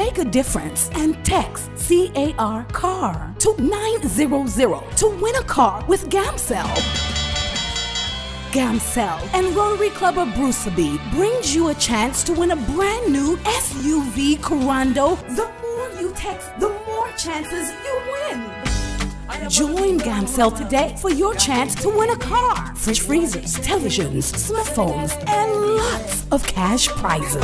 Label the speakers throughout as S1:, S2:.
S1: make a difference and text CAR to 900 to win a car with Gamcell. Gamcell and Rotary Club of Bruceby brings you a chance to win a brand new SUV Corando. The more you text, the more chances you win. Join Gamcell today for your chance to win a car, fridge freezers, televisions, smartphones, and lots of cash prizes.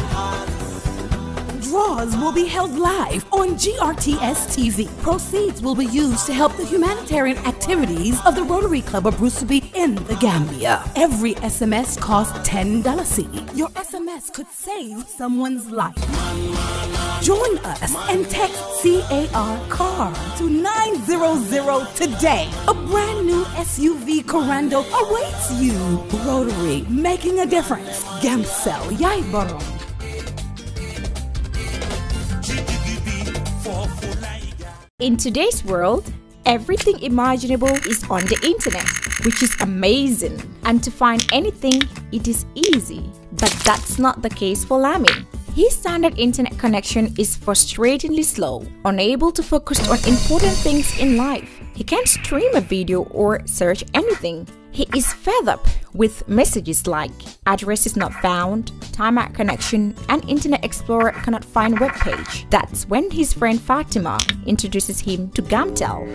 S1: Draws will be held live on GRTS TV. Proceeds will be used to help the humanitarian activities of the Rotary Club of Bruceby in the Gambia. Every SMS costs $10. Your SMS could save someone's life. Join us and text CAR to 900 today. A brand new SUV Corando awaits you. Rotary, making a difference. Gamcell, Yai Borom.
S2: In today's world, everything imaginable is on the internet, which is amazing. And to find anything, it is easy. But that's not the case for Lamin. His standard internet connection is frustratingly slow, unable to focus on important things in life. He can't stream a video or search anything. He is fed up with messages like address is not found, timeout connection, and Internet Explorer cannot find web page. That's when his friend Fatima introduces him to Gamtel.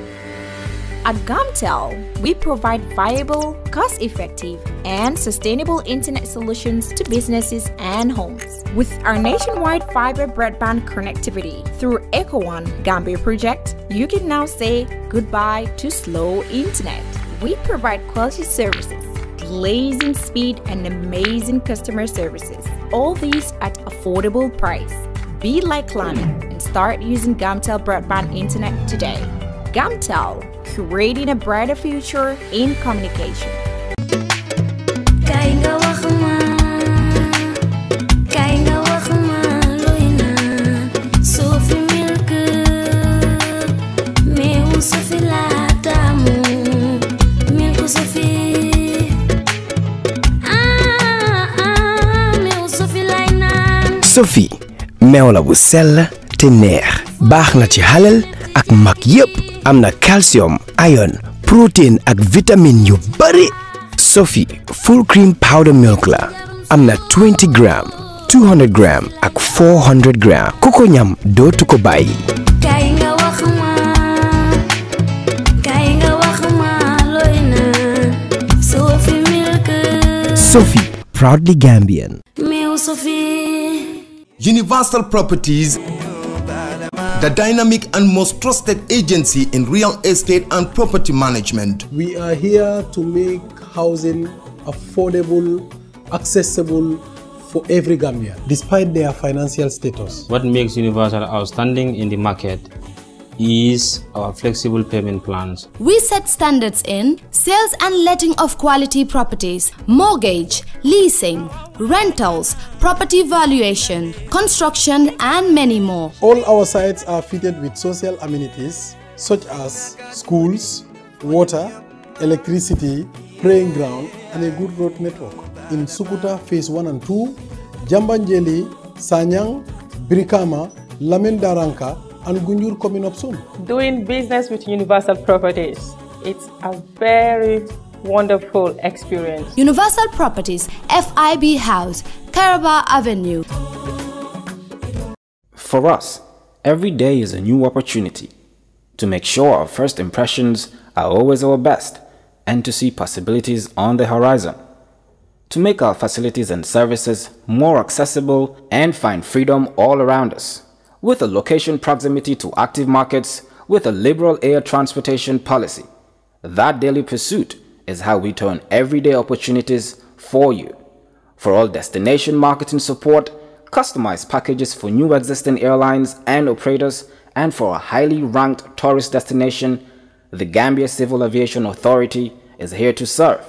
S2: At Gamtel, we provide viable, cost-effective, and sustainable internet solutions to businesses and homes. With our nationwide fiber broadband connectivity through EcoOne Gambia project, you can now say goodbye to slow internet. We provide quality services, blazing speed, and amazing customer services. All these at affordable price. Be like Lamin and start using Gamtel broadband internet today. Gamtel, creating a brighter future in communication.
S3: Sophie meew la bu sell te neex baax na ci halal ak mag yépp am na calcium, iron, protein ak vitamine yu bari. Sophie full cream powder milk la am na 20 gram, 200 gram ak 400 gram. Koko ñam dootu ko bàyyi. Sophie, proudly Gambian.
S4: Universal Properties, the dynamic and most trusted agency in real estate and property management.
S5: We are here to make housing affordable, accessible for every Gambian, despite their financial status.
S6: What makes Universal outstanding in the market is our flexible payment plans.
S7: We set standards in sales and letting of quality properties, mortgage, leasing, rentals, property valuation, construction, and many more.
S5: All our sites are fitted with social amenities such as schools, water, electricity, playing ground, and a good road network. In Sukuta Phase 1 and 2, Jambanjeli, Sanyang, Brikama, Lamin Daranka, and Gunjur coming up soon. Doing business with Universal Properties, it's a very wonderful experience.
S7: Universal Properties, FIB House, Caraba Avenue.
S8: For us, every day is a new opportunity to make sure our first impressions are always our best and to see possibilities on the horizon, to make our facilities and services more accessible and find freedom all around us. With a location proximity to active markets, with a liberal air transportation policy. That daily pursuit is how we turn everyday opportunities for you. For all destination marketing support, customized packages for new existing airlines and operators, and for a highly ranked tourist destination, the Gambia Civil Aviation Authority is here to serve.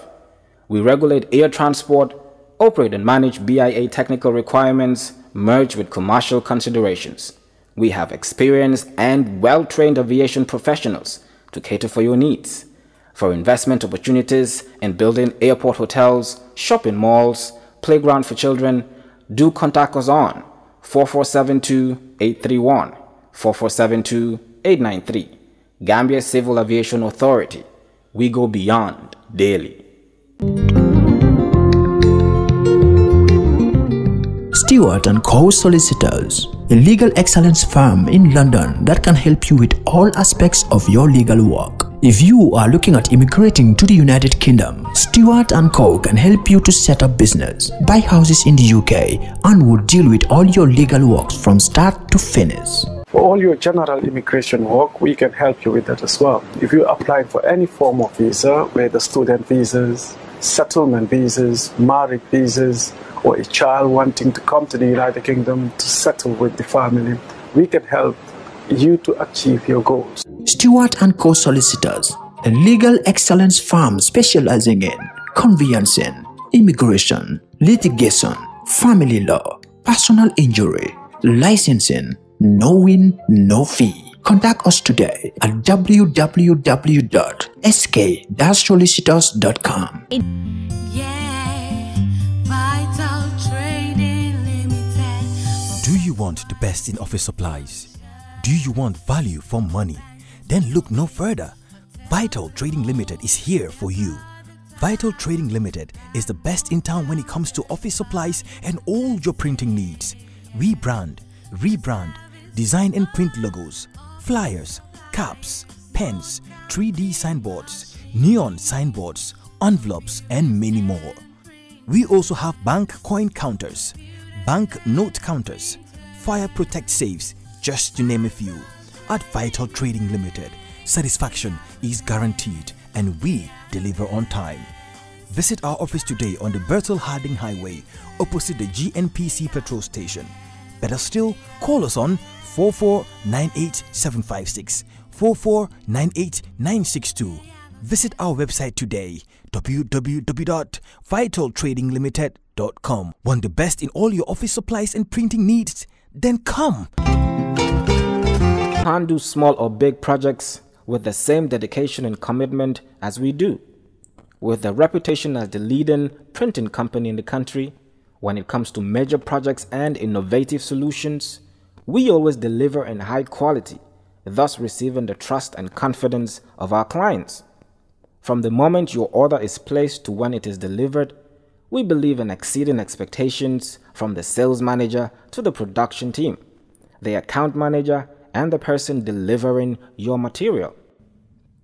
S8: We regulate air transport, operate and manage BIA technical requirements, merged with commercial considerations. We have experienced and well-trained aviation professionals to cater for your needs. For investment opportunities in building airport hotels, shopping malls, playground for children, do contact us on 4472 832-831-4472-893. Gambia Civil Aviation Authority. We go beyond daily.
S9: Stewart & Co. Solicitors, a legal excellence firm in London that can help you with all aspects of your legal work. If you are looking at immigrating to the United Kingdom, Stewart & Co. can help you to set up business, buy houses in the UK, and will deal with all your legal works from start to finish.
S10: For all your general immigration work, we can help you with that as well. If you apply for any form of visa, whether student visas, settlement visas, marriage visas, or a child wanting to come to the United Kingdom to settle with the family, we can help you to achieve your goals.
S9: Stewart & Co. Solicitors, a legal excellence firm specializing in conveyancing, immigration, litigation, family law, personal injury, licensing, no win, no fee. Contact us today at www.sk-solicitors.com.
S11: Do you want the best in office supplies? Do you want value for money? Then look no further. Vital Trading Limited is here for you. Vital Trading Limited is the best in town when it comes to office supplies and all your printing needs. We brand, rebrand, design and print logos, flyers, caps, pens, 3D signboards, neon signboards, envelopes, and many more. We also have bank coin counters, bank note counters, fire protect safes, just to name a few. At Vital Trading Limited, satisfaction is guaranteed and we deliver on time. Visit our office today on the Bertel Harding Highway opposite the GNPC petrol station. Better still, call us on 4498756, 4498962. Visit our website today, www.vitaltradinglimited.com. Want the best in all your office supplies and printing needs? Then come!
S8: Handle small or big projects with the same dedication and commitment as we do. With a reputation as the leading printing company in the country, when it comes to major projects and innovative solutions, we always deliver in high quality, thus receiving the trust and confidence of our clients. From the moment your order is placed to when it is delivered, we believe in exceeding expectations from the sales manager to the production team, the account manager, and the person delivering your material.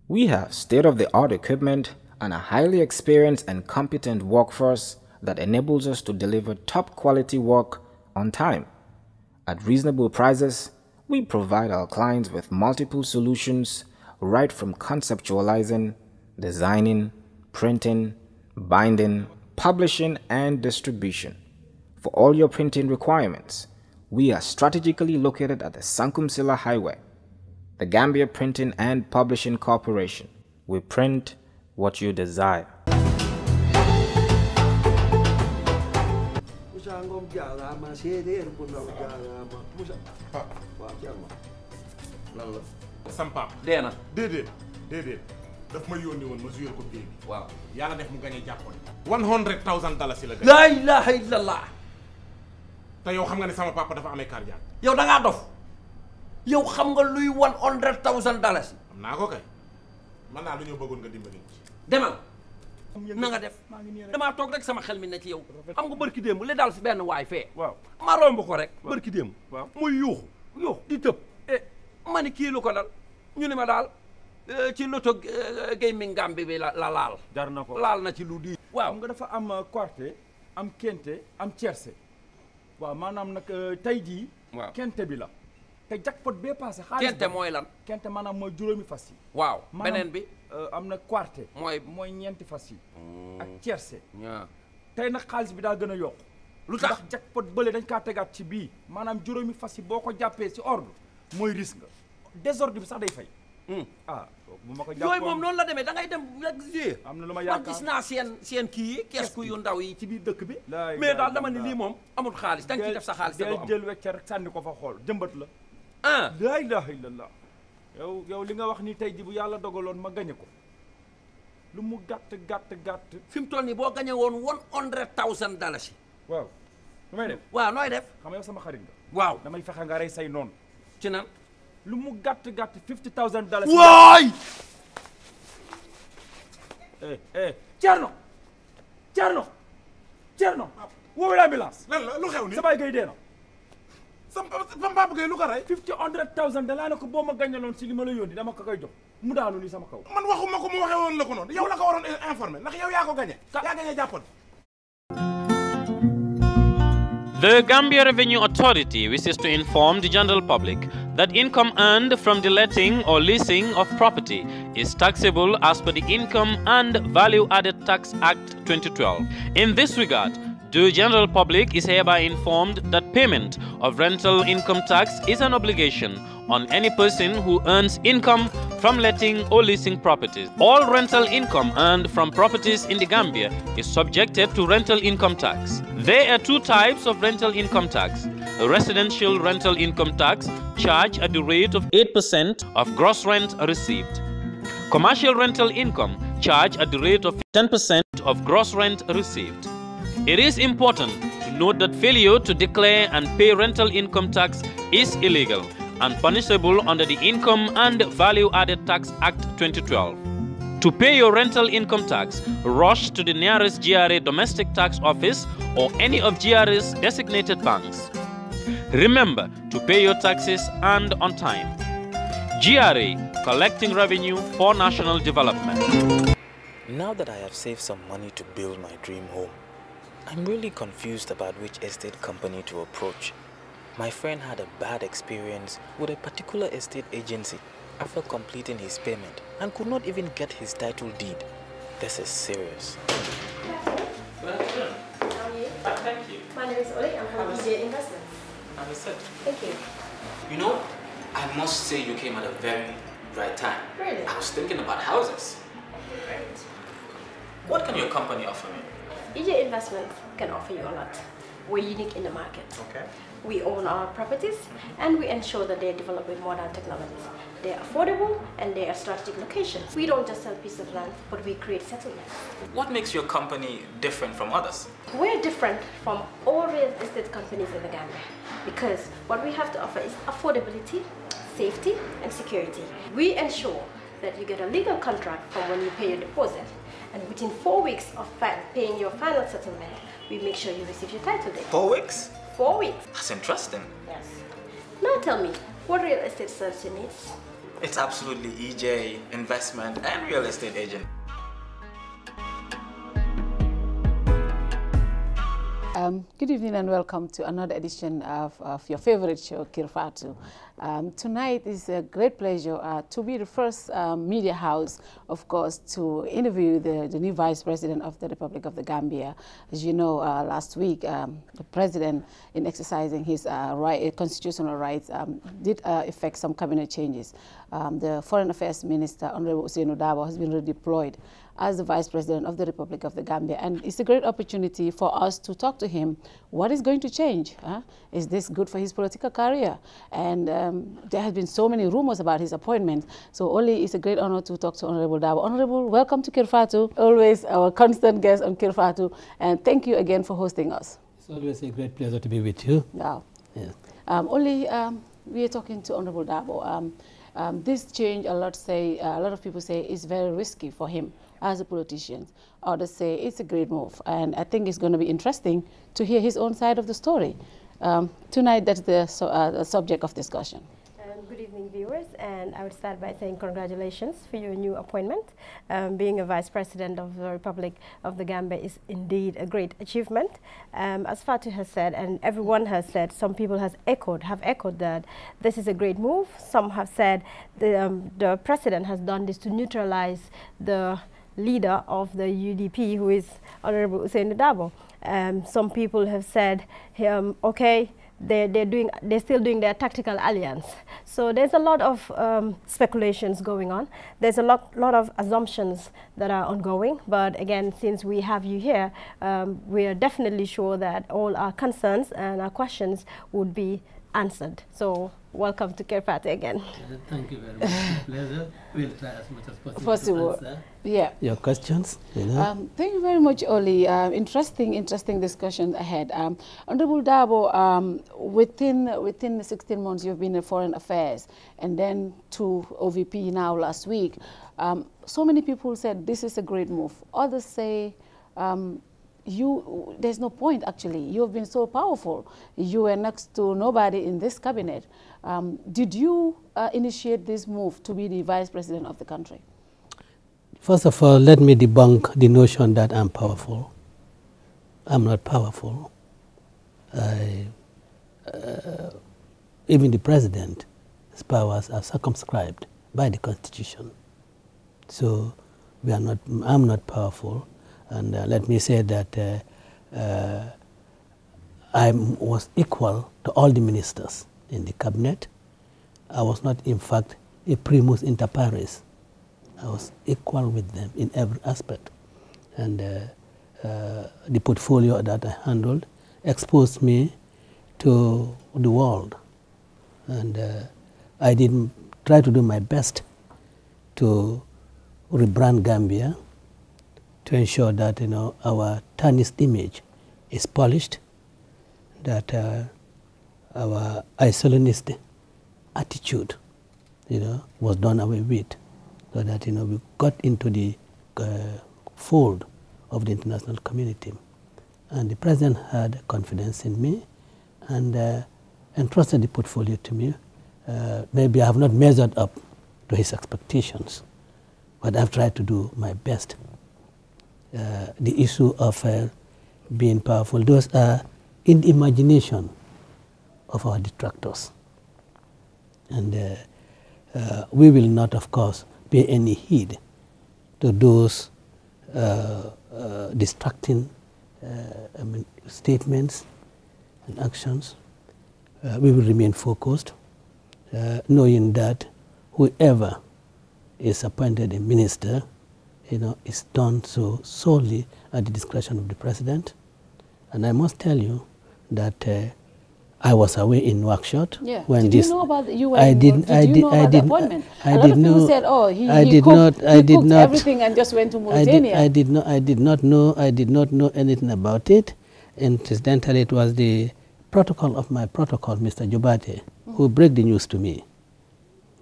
S8: We have state-of-the-art equipment and a highly experienced and competent workforce that enables us to deliver top quality work on time. At reasonable prices, we provide our clients with multiple solutions right from conceptualizing, designing, printing, binding, publishing, and distribution. For all your printing requirements, we are strategically located at the Sankumsila Highway, the Gambia Printing and Publishing Corporation. We print what you desire.
S12: Sampa deena déedéet daf ma yónni woon ma joué ko géej bi waaw yàlla def mu gagné jàppoon $100,000 la
S13: la ilaha illallah
S12: te yow xam nga ne sama papa dafa amee cardiaque
S13: yow da ngaa dof yow xam nga luy $100,000
S12: am naa ko kay man naa lu ñëw bëggoon nga dimbali
S13: demal na nga def damaa toog rek sama xel mi ne ci yow xam nga bërki démb li daal si benn waay fee waaw ma romb ko rek bërki démb waaw muy yuuxu di tëb ma ni kii lu ko dal ñu ne ma daal ci loto gaming Gambie bi la laal jar na ko laal na ci lu di waaw nga dafa am quarté am kente am tiercé waaw maanaam nag tey jii kente bi la te jackpot bee passé xaalis kente mooy lan kente maanaam mooy juróomi fas yi waaw beneen bi am na quarté mooy ñeenti fas yi ak tiercé tey nag xaalis bi daa gën a yokk lu tax ndax jackpot bële dañ kaa tegaat ci bii maanaam juróomi fas yi boo ko jàppee ci ordre mooy risque nga désordre bi sax day fay ah bu ma ko jàppoon yooyu moom noonu la demee da ngay dem rek g am na lu ma yaakaar man gis naa seen kii yi kees yu ndaw yi ci biir dëkk bi mais daal dama ni lii moom amul xaalis da nga ciy def sa xaalis day jël wecce rek sànni ko fa xool jëmbat la la ilaha illallah yow li nga wax ni tey ji bu yàlla dogaloon ma gañe ko lu mu gàtt fi mu toll nii boo gañe woon $100,000 waaw lu may def waaw nooy def xam nga yow sama xarit nga waaw
S14: damay fexe nga rey say noonu.
S13: ci nan.
S14: lu mu gàtt $50,000.
S13: waay.
S14: Thierno. woowee ambulance.
S12: lan la lu xew nii
S14: sa baay gay dee na.
S12: sama papa gay lu ko rey.
S14: $100,000 dalaa ne ko boo ma gàññaloon si li ma la yónni dama ko koy jox mu daanu ni sama kaw.
S12: man waxuma ko mu waxee woon la ko noonu yow la ko waroon informé ndax yow yaa ko gagné. yaa gagné jàppoon.
S15: The Gambia Revenue Authority wishes to inform the general public that income earned from the letting or leasing of property is taxable as per the Income and Value Added Tax Act 2012. In this regard, the general public is hereby informed that payment of rental income tax is an obligation on any person who earns income from letting or leasing properties. All rental income earned from properties in the Gambia is subjected to rental income tax. There are two types of rental income tax. A residential rental income tax charged at the rate of 8% of gross rent received. Commercial rental income charged at the rate of 10% of gross rent received. It is important to note that failure to declare and pay rental income tax is illegal and punishable under the Income and Value Added Tax Act 2012. To pay your rental income tax, rush to the nearest GRA domestic tax office or any of GRA's designated banks. Remember to pay your taxes and on time. GRA, collecting revenue for national development.
S16: Now that I have saved some money to build my dream home, I'm really confused about which estate company to approach. My friend had a bad experience with a particular estate agency after completing his payment and could not even get his title deed. This is serious.
S17: Good afternoon. How are you? Thank you. My name is Oli. I'm from EJ Investments.
S16: Understood.
S17: Thank you.
S16: You know, I must say you came at a very right time.
S17: Really?
S16: I was thinking about houses.
S17: Great.
S16: What can your company offer me?
S17: EJ Investments can offer you a lot. We're unique in the market.
S16: Okay.
S17: We own our properties and we ensure that they're developed with modern technologies. They're affordable and they are strategic locations. We don't just sell pieces of land, but we create settlements.
S16: What makes your company different from others?
S17: We're different from all real estate companies in the Gambia because what we have to offer is affordability, safety, and security. We ensure that you get a legal contract from when you pay your deposit, and within 4 weeks of paying your final settlement, we make sure you receive your title deed.
S16: 4 weeks?
S17: 4 weeks.
S16: That's interesting.
S17: Yes. Now tell me, what real estate serves your needs?
S16: It's absolutely EJ Investment and Real Estate Agent.
S18: Good evening and welcome to another edition of your favorite show, Kirfatu. Tonight is a great pleasure to be the first media house, of course, to interview the new Vice President of the Republic of the Gambia. As you know, last week, the President, in exercising his constitutional rights, did effect some cabinet changes. The Foreign Affairs Minister, Honorable Ousainou Darboe, has been redeployed as the Vice President of the Republic of the Gambia. And it's a great opportunity for us to talk to him. What is going to change? Is this good for his political career? And there have been so many rumors about his appointment. So Oli, it's a great honor to talk to Honorable Darboe. Honorable, welcome to Kirfatu. Always our constant guest on Kirfatu. And thank you again for hosting us.
S19: It's always a great pleasure to be with you.
S18: Wow. Yeah. Oli, we are talking to Honorable Darboe. This change, a lot of people say, is very risky for him as a politician. Others say it's a great move. And I think it's going to be interesting to hear his own side of the story. Tonight, that's the subject of discussion.
S17: Good evening, viewers. And I would start by saying congratulations for your new appointment. Being a Vice President of the Republic of the Gambia is indeed a great achievement. As Fatu has said, and everyone has said, some people have echoed that this is a great move. Some have said the President has done this to neutralize the leader of the UDP, who is Honorable Ousainou Darboe. Some people have said, okay, they're still doing their tactical alliance. So there's a lot of speculations going on. There's a lot of assumptions that are ongoing. But again, since we have you here, we are definitely sure that all our concerns and our questions would be answered. So welcome to Kirfati again.
S19: Thank you very much. Pleasure. We'll try as much as possible to answer your questions.
S18: Thank you very much, Oli. Interesting discussion ahead. Honorable Dabo, within the 16 months you've been in Foreign Affairs and then to OVP now last week, so many people said this is a great move. Others say there's no point actually. You've been so powerful. You were next to nobody in this cabinet. Did you initiate this move to be the vice president of the country?
S19: First of all, let me debunk the notion that I'm powerful. I'm not powerful. Even the president's powers are circumscribed by the Constitution. So I'm not powerful. And let me say that I was equal to all the ministers in the cabinet. I was not, in fact, a primus inter pares. I was equal with them in every aspect. And the portfolio that I handled exposed me to the world. And I did try to do my best to rebrand Gambia, to ensure that our tarnished image is polished, that our isolationist attitude was done away with, so that we got into the fold of the international community. And the president had confidence in me and entrusted the portfolio to me. Maybe I have not measured up to his expectations, but I've tried to do my best. The issue of being powerful, those are in the imagination of our detractors. And we will not, of course, pay any heed to those distracting statements and actions. We will remain focused, knowing that whoever is appointed a minister is done so solely at the discretion of the president. And I must tell you that I was away in Nouakchott when
S18: did
S19: this.
S18: You know about the UN?
S19: I did.
S18: I did. I did. Appointment?
S19: I
S18: a lot
S19: did
S18: of people
S19: know,
S18: said, "Oh, he
S19: cooked
S18: everything and just went to Mauritania."
S19: I did not know anything about it. Incidentally, it was the protocol of my protocol, Mr. Jobate, who broke the news to me,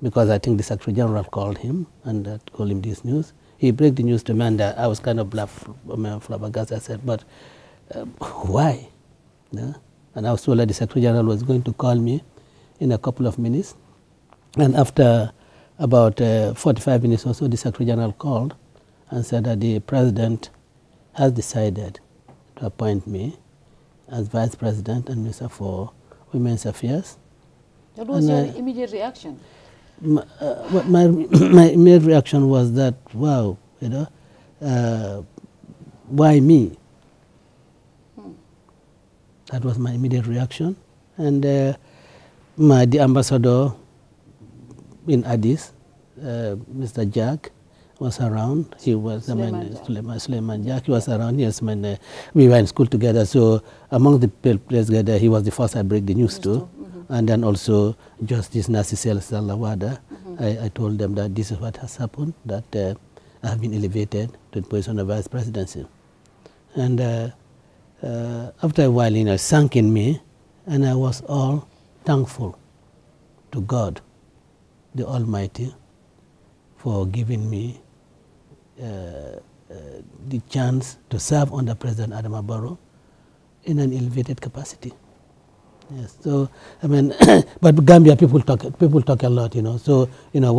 S19: because I think the Secretary General called him and told him this news. He broke the news to me, and I was kind of flabbergasted. I said, "But why?" No? And I was told that the Secretary General was going to call me in a couple of minutes. And after about 45 minutes or so, the Secretary General called and said that the President has decided to appoint me as Vice President and Minister for Women's Affairs.
S18: What was your immediate reaction?
S19: My immediate reaction was that, wow, why me? That was my immediate reaction. And the ambassador in Addis, Mr. Jack, was around. He was Suleiman Jack. He was around. Yes, we were in school together. So among the players together, he was the first I break the news to. And then also Justice Nasisel Salawada. I told them that this is what has happened, that I have been elevated to the position of Vice Presidency. And after a while, it sank in me, and I was all thankful to God, the Almighty, for giving me the chance to serve under President Adama Barrow in an elevated capacity. Yes, so I mean, but Gambia people talk a lot, So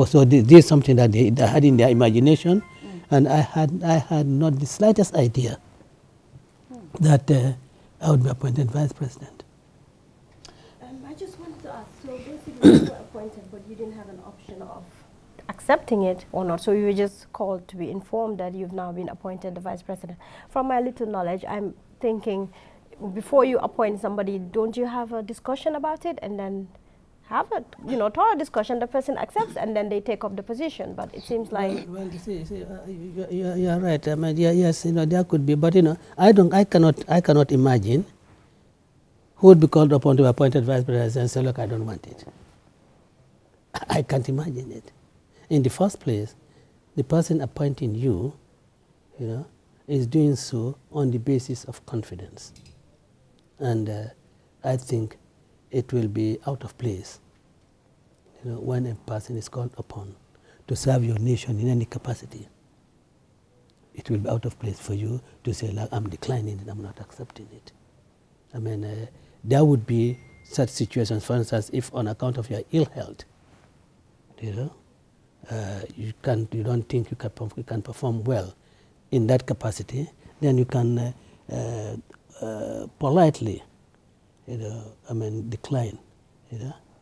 S19: so this is something that they had in their imagination, and I had not the slightest idea that I would be appointed Vice President.
S17: I just wanted to ask, so basically you were appointed, but you didn't have an option of accepting it or not, so you were just called to be informed that you've now been appointed the Vice President. From my little knowledge, I'm thinking, before you appoint somebody, don't you have a discussion about it and then have a thorough discussion, the person accepts and then they take up the position? But it seems like
S19: you see, you're right. I mean, yes, there could be, but I cannot imagine who would be called upon to be appointed vice president and say, look, I don't want it. I can't imagine it. In the first place, the person appointing you, is doing so on the basis of confidence. And I think it will be out of place, when a person is called upon to serve your nation in any capacity. It will be out of place for you to say, like, I'm declining it, I'm not accepting it. I mean, there would be such situations, for instance, if on account of your ill health, you don't think you can perform well in that capacity, then you can politely, decline,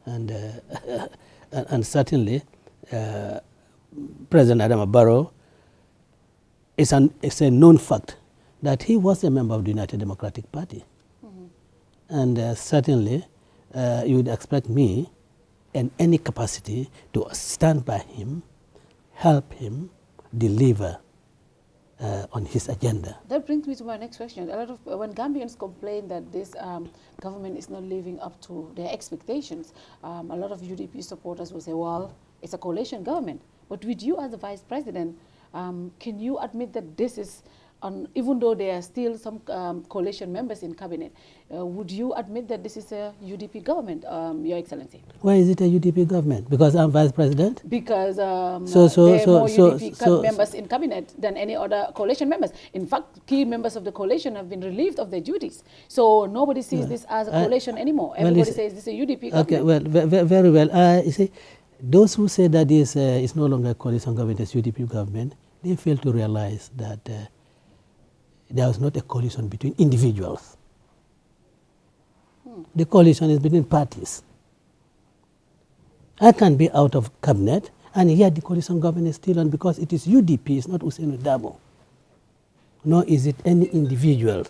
S19: and and certainly President Adama Barrow, it's a known fact that he was a member of the United Democratic Party. And certainly, you would expect me, in any capacity, to stand by him, help him deliver on his agenda.
S18: That brings me to my next question. A lot of when Gambians complain that this government is not living up to their expectations, a lot of UDP supporters will say, well, it's a coalition government. But with you as the vice president, can you admit that this is, even though there are still some coalition members in cabinet, would you admit that this is a UDP government, Your Excellency?
S19: Why is it a UDP government? Because I'm vice president?
S18: Because there are more UDP members in cabinet than any other coalition members. In fact, key members of the coalition have been relieved of their duties. So nobody sees this as a coalition anymore. Everybody says this is a UDP government. Okay,
S19: well, very well. You see, those who say that this is no longer a coalition government, it's UDP government, they fail to realize that there was not a coalition between individuals. The coalition is between parties. I can be out of cabinet, and yet the coalition government is still on because it is UDP, it's not Ousainou Darboe. Nor is it any individual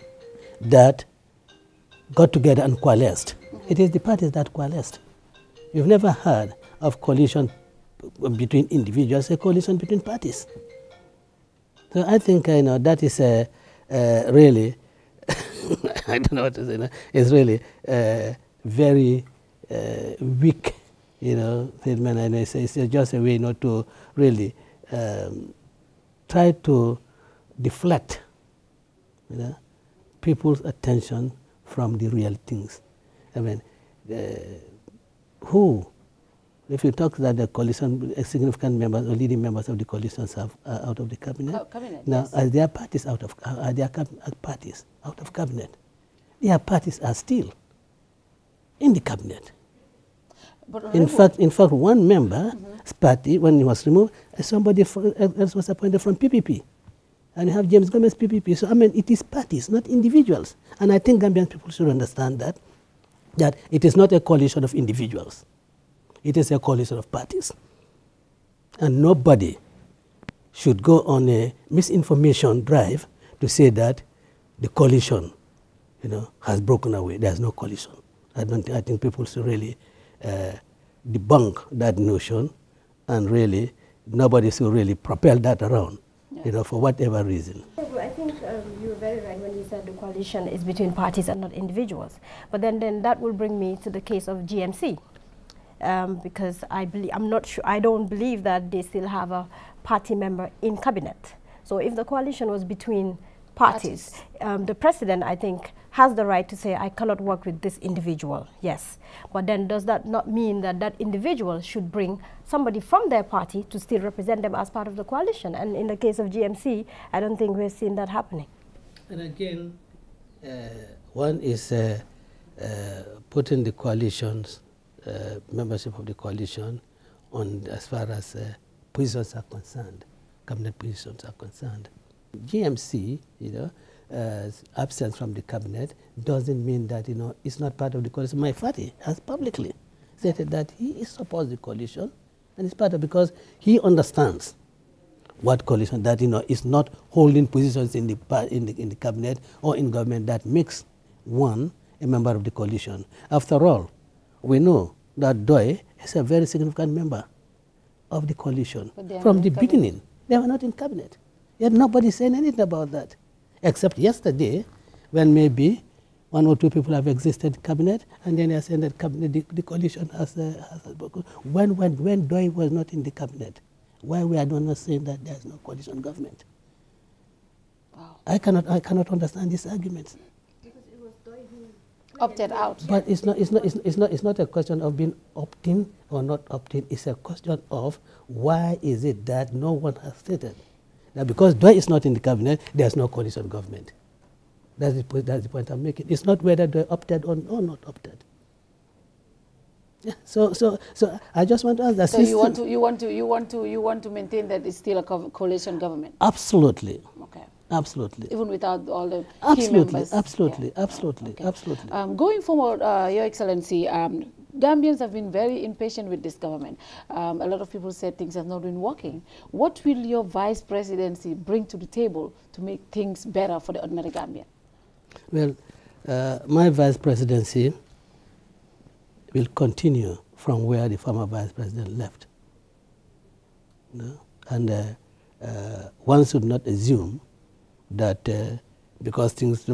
S19: that got together and coalesced. It is the parties that coalesced. You've never heard of coalition between individuals, a coalition between parties. So I think that is really, I don't know what to say now, it's really very weak, statement, and it's just a way not to really try to deflect people's attention from the real things. I mean, if you talk that the coalition, significant members or leading members of the coalitions are out of the cabinet. Now, yes. Are their parties out of cabinet? Their parties are still in the cabinet. But in fact, one member's party, when he was removed, somebody else was appointed from PPP. And you have James Gomez PPP. So, I mean, it is parties, not individuals. And I think Gambian people should understand that it is not a coalition of individuals. It is a coalition of parties. And nobody should go on a misinformation drive to say that the coalition, has broken away. There's no coalition. I think people should really debunk that notion, and really nobody should really propel that around, for whatever reason.
S17: I think you were very right when you said the coalition is between parties and not individuals. But then that will bring me to the case of GMC. Because I don't believe that they still have a party member in cabinet. So if the coalition was between parties, the president, I think, has the right to say, I cannot work with this individual, yes. But then does that not mean that that individual should bring somebody from their party to still represent them as part of the coalition? And in the case of GMC, I don't think we're seeing that happening.
S19: And again, one is putting the coalitions, membership of the coalition on as far as positions are concerned, cabinet positions are concerned. GMC, absence from the cabinet doesn't mean that, it's not part of the coalition. My party has publicly stated that he supports the coalition and it's part of, because he understands what coalition, that, is not holding positions in the cabinet or in government that makes one a member of the coalition. After all, we know that Doi is a very significant member of the coalition. From the beginning, they were not in cabinet. Yet nobody saying anything about that. Except yesterday, when maybe 1 or 2 people have existed in cabinet, and then they are saying that cabinet, the coalition has when Doi was not in the cabinet, why we are not saying that there is no coalition government?
S18: Wow.
S19: I cannot understand these arguments.
S18: Opted out.
S19: But it's not a question of being opt-in or not opt-in. It's a question of why is it that no one has stated that because Doi is not in the cabinet, there's no coalition government. That's the point I'm making. It's not whether Doi opted or not opted. Yeah. So I just want to ask that.
S18: So you want to maintain that it's still a coalition government?
S19: Absolutely.
S18: Okay.
S19: Absolutely.
S18: Even without all the
S19: absolutely,
S18: key members?
S19: Absolutely,
S18: Yeah.
S19: absolutely,
S18: Okay.
S19: absolutely.
S18: Going forward, Your Excellency, Gambians have been very impatient with this government. A lot of people said things have not been working. What will your vice presidency bring to the table to make things better for the ordinary Gambian?
S19: Well, my vice presidency will continue from where the former vice president left. And one should not assume that because things,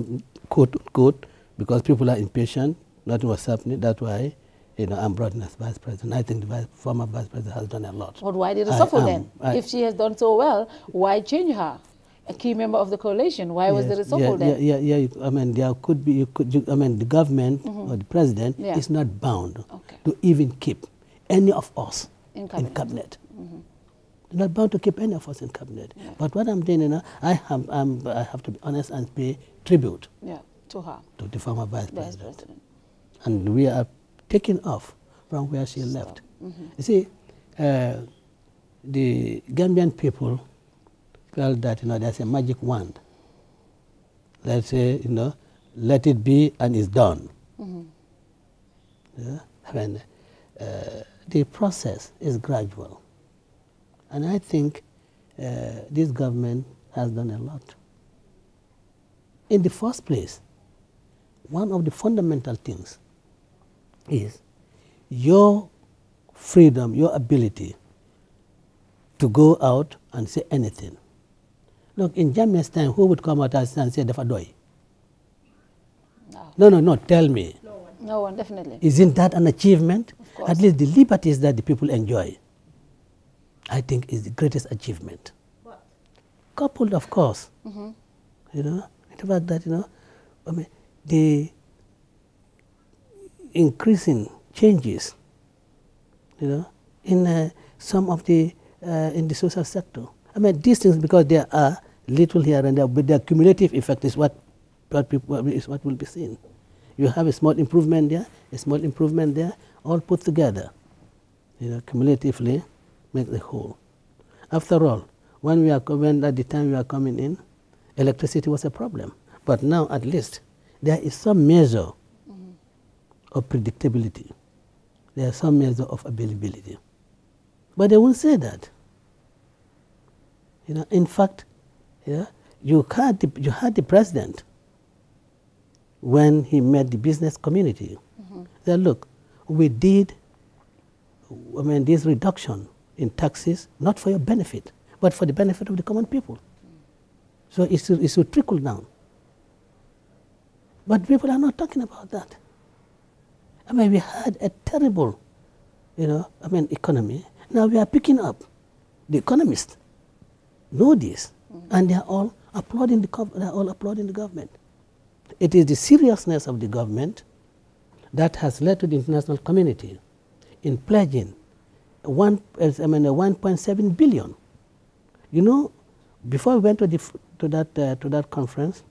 S19: because people are impatient, nothing was happening, that's why I'm brought in as vice president. I think the former vice president has done a lot.
S18: But why the reshuffle then? If she has done so well, why change her? A key member of the coalition, why was the reshuffle then?
S19: Yeah. I mean, there could be, the government or the president is not bound to even keep any of us in cabinet. They're not bound to keep any of us in cabinet. Yeah. But what I'm doing, I have to be honest and pay tribute
S18: to her,
S19: to the former vice president. And we are taking off from where she left. You see, the Gambian people felt that there's a magic wand. Let's say, let it be and it's done. Yeah? I mean, the process is gradual. And I think this government has done a lot. In the first place, one of the fundamental things is your freedom, your ability to go out and say anything. Look, in Jammeh's time, who would come out and say Defadoi? No, tell me.
S18: No one, definitely.
S19: Isn't that an achievement? At least the liberties that the people enjoy, I think, is the greatest achievement. What? Coupled, of course, the fact that, I mean, the increasing changes, in some of the, in the social sector. I mean, these things, because there are little here and there, but the cumulative effect is what will be seen. You have a small improvement there, a small improvement there, all put together, cumulatively make the whole. After all, at the time we are coming in, electricity was a problem. But now, at least, there is some measure of predictability. There is some measure of availability. But they won't say that. In fact, you had the president when he met the business community. Said, look, we did, this reduction in taxes, not for your benefit, but for the benefit of the common people. So it should trickle down. But people are not talking about that. We had a terrible, economy. Now we are picking up. The economists know this, and they are all applauding the government. It is the seriousness of the government that has led to the international community in pledging 1.7 billion. Before we went to that conference,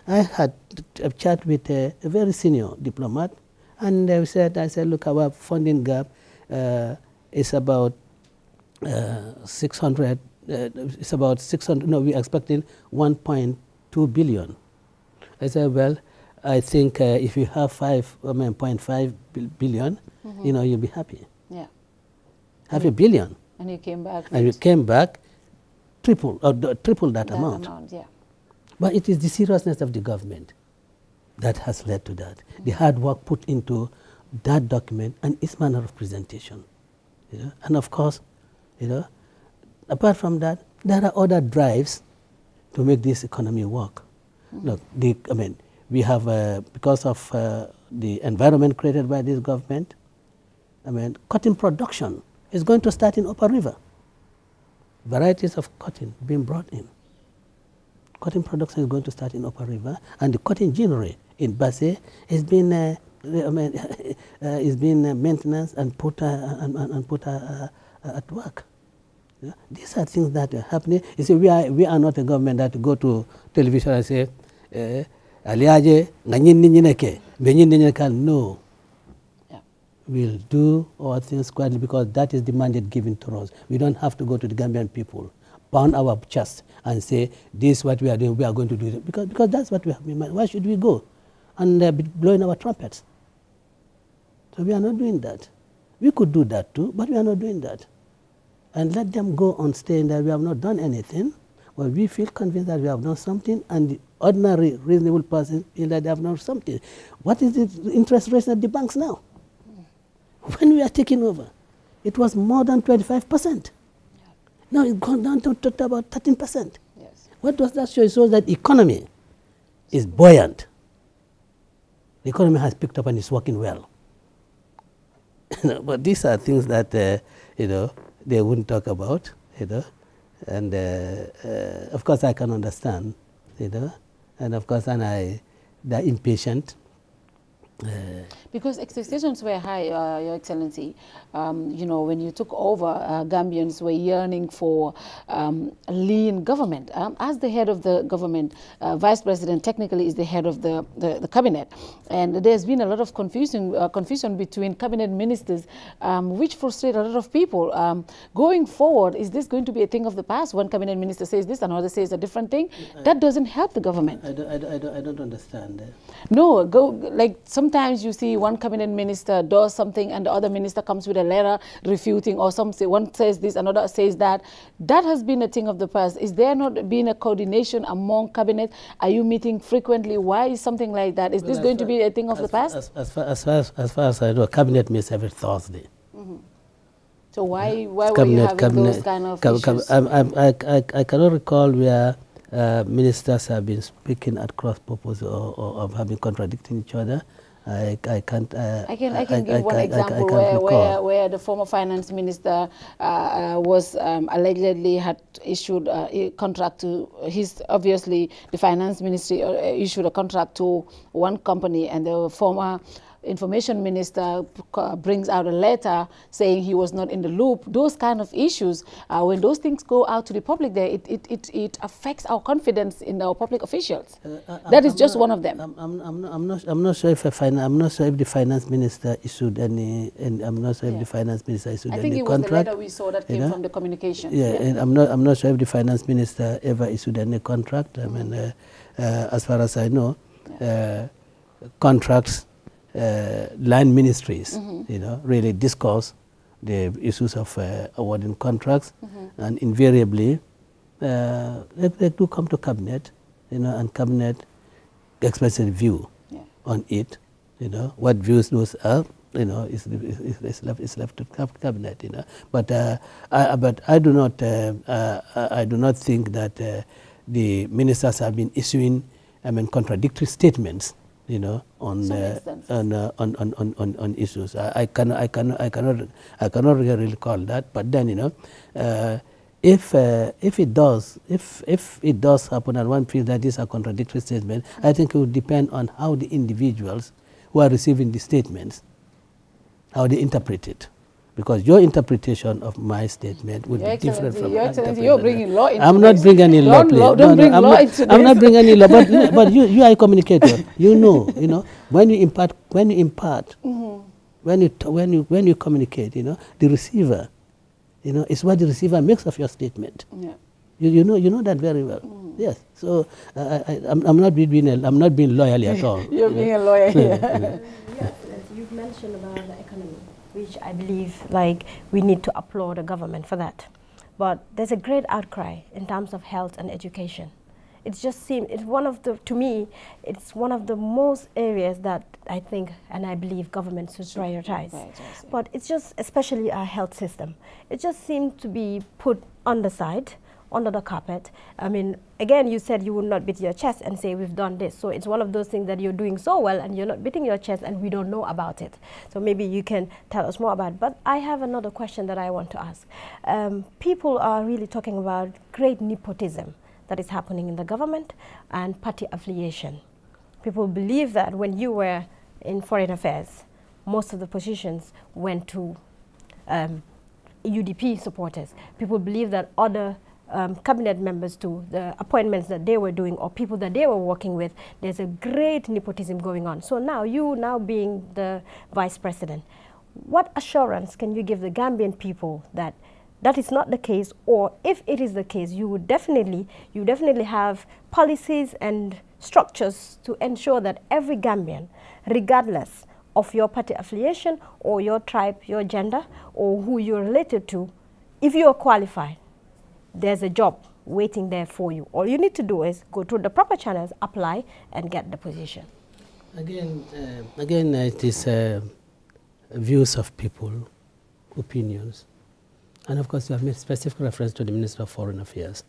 S19: I had a chat with a very senior diplomat, and I said, look, our funding gap is about 600. It's about 600. No, we're expecting 1.2 billion. I said, well, I think if you have 0.5 billion, you'll be happy.
S18: Yeah.
S19: Half a billion.
S18: And you came back.
S19: And you came back triple that amount.
S18: Yeah.
S19: But it is the seriousness of the government that has led to that. The hard work put into that document and its manner of presentation. And of course, apart from that, there are other drives to make this economy work. Look, We have, because of the environment created by this government, I mean, cotton production is going to start in Upper River. Varieties of cotton being brought in. Cotton production is going to start in Upper River, and the cotton ginnery in Basse is being maintenance and put at work. Yeah? These are things that are happening. You see, we are not a government that go to television and say, "Aliaje no." We'll do our things quietly because that is the mandate given to us. We don't have to go to the Gambian people, pound our chest and say, "This is what we are doing. We are going to do it," because that's what we have in mind. Why should we go and be blowing our trumpets? So we are not doing that. We could do that too, but we are not doing that. And let them go on saying that we have not done anything. Well, we feel convinced that we have done something, and the ordinary, reasonable person feel that they have done something. What is the interest rate at the banks now? When we are taking over, it was more than 25%. Now it's gone down to about 13%.
S18: Yes.
S19: What does that show? It shows that economy is buoyant. The economy has picked up and is working well. But these are things that they wouldn't talk about, and of course I can understand, and of course they're impatient.
S18: Because expectations were high, Your Excellency. When you took over, Gambians were yearning for a lean government. As the head of the government, Vice President technically is the head of the cabinet. And there's been a lot of confusion between cabinet ministers, which frustrate a lot of people. Going forward, is this going to be a thing of the past? One cabinet minister says this, another says a different thing. That doesn't help the government.
S19: I don't understand.
S18: No, sometimes you see one cabinet minister does something and the other minister comes with a letter refuting, or one says this, another says that. That has been a thing of the past. Is there not been a coordination among cabinet? Are you meeting frequently? Why is something like that? Is this going to be a thing of the past?
S19: As far as I know, cabinet meets every Thursday.
S18: Mm-hmm. So why were you having those kind of issues?
S19: I cannot recall where ministers have been speaking at cross purpose or have been contradicting each other. I can
S18: give one example where the former finance minister was allegedly had issued a contract to obviously the finance ministry issued a contract to one company, and the former information minister brings out a letter saying he was not in the loop. Those kind of issues, when those things go out to the public, there it affects our confidence in our public officials. That is just one of them.
S19: I'm not sure if the finance minister issued any, and I'm not sure if the finance minister issued any contract.
S18: I think it was the letter we saw that came from the communication.
S19: Yeah, and I'm not sure if the finance minister ever issued any contract. I mean, as far as I know, contracts. Land ministries, really discuss the issues of awarding contracts, and invariably they do come to cabinet, and cabinet expresses a view on it. What views those are, is left to cabinet. But I do not think that the ministers have been issuing, contradictory statements. On issues. I cannot really call that. But then, if it does happen, and one feels that these are contradictory statements, I think it would depend on how the individuals who are receiving the statements, how they interpret it. Because your interpretation of my statement would be different from my interpretation.
S18: You're bringing law into
S19: I'm not bringing any law. I'm not bringing any law. But you are a communicator. You know. When you impart, when you communicate, the receiver, it's what the receiver makes of your statement.
S18: Yeah.
S19: You know that very well. Yes. So I'm not being loyal at all.
S18: You're being a lawyer here.
S17: Yes, you've mentioned about the economy, which I believe we need to applaud the government for that. But there's a great outcry in terms of health and education. It just seems, to me, it's one of the most areas that I think and I believe government should prioritize. But it's just, especially our health system, it just seems to be put on the side under the carpet. I mean, again, you said you would not beat your chest and say we've done this. So it's one of those things that you're doing so well and you're not beating your chest and we don't know about it. So maybe you can tell us more about it. But I have another question that I want to ask. People are really talking about great nepotism that is happening in the government and party affiliation. People believe that when you were in foreign affairs, most of the positions went to UDP supporters. People believe that other cabinet members too, the appointments that they were doing or people that they were working with, there's a great nepotism going on. So now, you now being the vice president, what assurance can you give the Gambian people that that is not the case, or if it is the case, you definitely have policies and structures to ensure that every Gambian, regardless of your party affiliation or your tribe, your gender, or who you're related to, if you are qualified, there's a job waiting there for you. All you need to do is go through the proper channels, apply, and get the position.
S19: Again, it is views of people, opinions, and of course you have made specific reference to the Minister of Foreign Affairs.